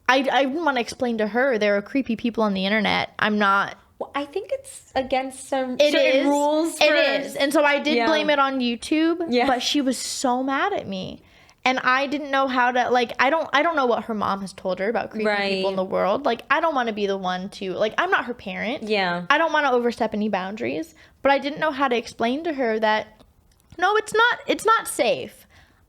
didn't want to explain to her there are creepy people on the internet. I'm not. Well, I think it's against certain rules. It is. And so I did blame it on YouTube. Yeah. But she was so mad at me. And I didn't know how to, like, I don't know what her mom has told her about creepy people in the world. Like, I don't want to be the one to, like, I'm not her parent. Yeah. I don't want to overstep any boundaries. But I didn't know how to explain to her that, no, it's not safe.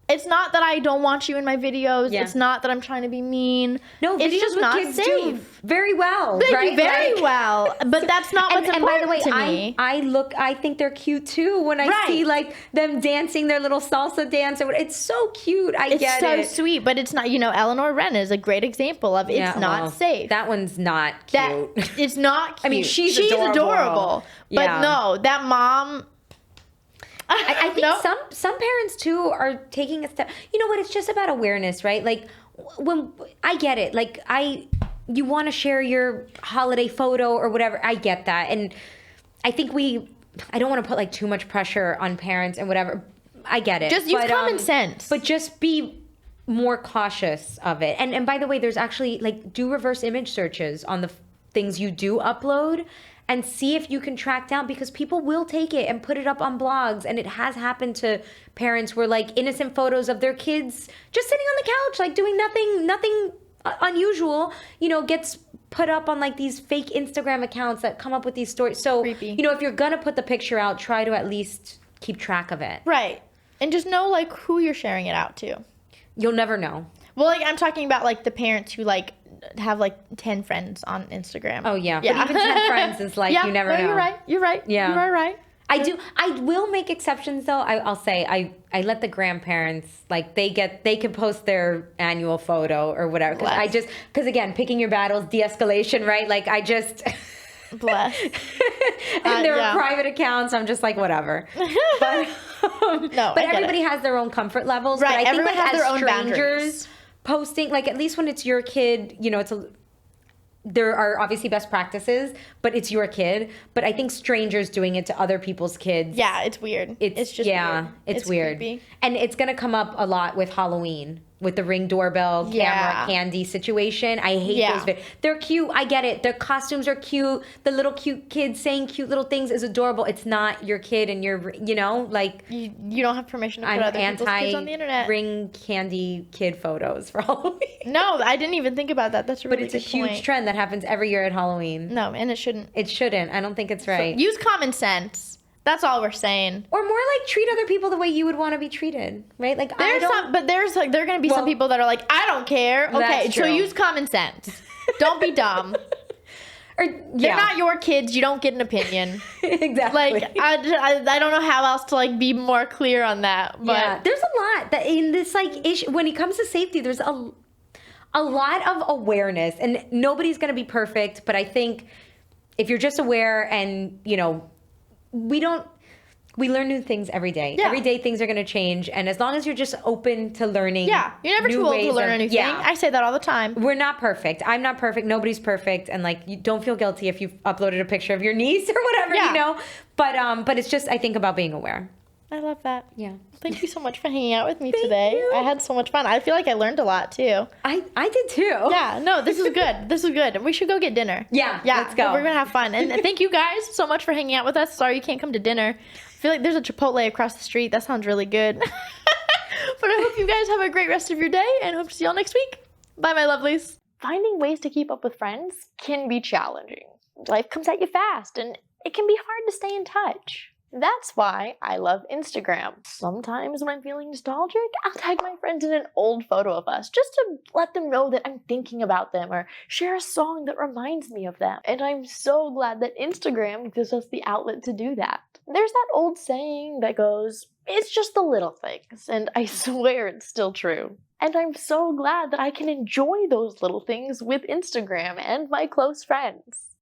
It's not that I don't want you in my videos. Yeah. It's not that I'm trying to be mean. No, it's videos just with not kids safe. do very well. They right? do very well. But that's not what's important by the way, to me. I think they're cute too when I see like them dancing their little salsa dance. It's so cute. It's so sweet, but it's not, Eleanor Wren is a great example of it's not safe. That one's not cute. It's not cute. I mean, she's adorable. But no, that mom... I think some parents too are taking a step. You know what? It's just about awareness, right? Like when I get it, like you want to share your holiday photo or whatever. I get that, and I think I don't want to put like too much pressure on parents and whatever. I get it. Just use common sense, but just be more cautious of it. And by the way, there's actually like do reverse image searches on the things you do upload. And see if you can track down, because people will take it and put it up on blogs. And it has happened to parents where like innocent photos of their kids just sitting on the couch, like doing nothing unusual, gets put up on like these fake Instagram accounts that come up with these stories. So, creepy. If you're going to put the picture out, try to at least keep track of it. Right. And just know like who you're sharing it out to. You'll never know. Well, like I'm talking about like the parents who like have like 10 friends on Instagram. Oh yeah. But even 10 friends is like you never know. You're right. Yeah. You are right. I will make exceptions though. I'll say I let the grandparents, like they can post their annual photo or wwhatever. Because again, picking your battles, de-escalation, right? Like I just bless. And there are private accounts. I'm just like whatever. But everybody has their own comfort levels. Right. But I Everyone think has their own boundaries. Posting, like at least when it's your kid, there are obviously best practices, but it's your kid. But I think strangers doing it to other people's kids. Yeah, it's weird. It's just weird. It's weird. Creepy. And it's going to come up a lot with Halloween, with the Ring doorbell camera candy situation. I hate those videos. They're cute. I get it. Their costumes are cute. The little cute kids saying cute little things is adorable. It's not your kid and you're, like... You don't have permission to put other people's kids on the internet. Ring candy kid photos for Halloween. No, I didn't even think about that. That's a really good point. But it's a huge trend that happens every year at Halloween. No, and it shouldn't. It shouldn't. I don't think it's right. So use common sense. That's all we're saying. Or more like treat other people the way you would want to be thereed, right? Like there are going to be some people that are like, I don't care. Okay, so use common sense. Don't be dumb. They're not your kids. You don't get an opinion. Exactly. Like I don't know how else to like be more clear on that. But there's a lot that in this like issue when it comes to safety. There's a lot of awareness, and nobody's going to be perfect. But I think if you're just aware and we learn new things every day. Yeah. Every day things are going to change. And as long as you're just open to learning. Yeah. You're never too old to learn anything. Yeah. I say that all the time. We're not perfect. I'm not perfect. Nobody's perfect. And like, you don't feel guilty if you've uploaded a picture of your niece or whatever, But it's just, I think about being aware. I love that. Yeah. Thank you so much for hanging out with me today. I had so much fun. I feel like I learned a lot too. I did too. Yeah, no, this is good. This is good. We should go get dinner. Yeah, let's go. We're going to have fun. And thank you guys so much for hanging out with us. Sorry you can't come to dinner. I feel like there's a Chipotle across the street. That sounds really good. But I hope you guys have a great rest of your day and hope to see y'all next week. Bye, my lovelies. finding ways to keep up with friends can be challenging. Life comes at you fast, and it can be hard to stay in touch. That's why I love Instagram. Sometimes when I'm feeling nostalgic, I'll tag my friends in an old photo of us just to let them know that I'm thinking about them or share a song that reminds me of them. And I'm so glad that Instagram gives us the outlet to do that. There's that old saying that goes, "It's just the little things," and I swear it's still true. And I'm so glad that I can enjoy those little things with Instagram and my close friends.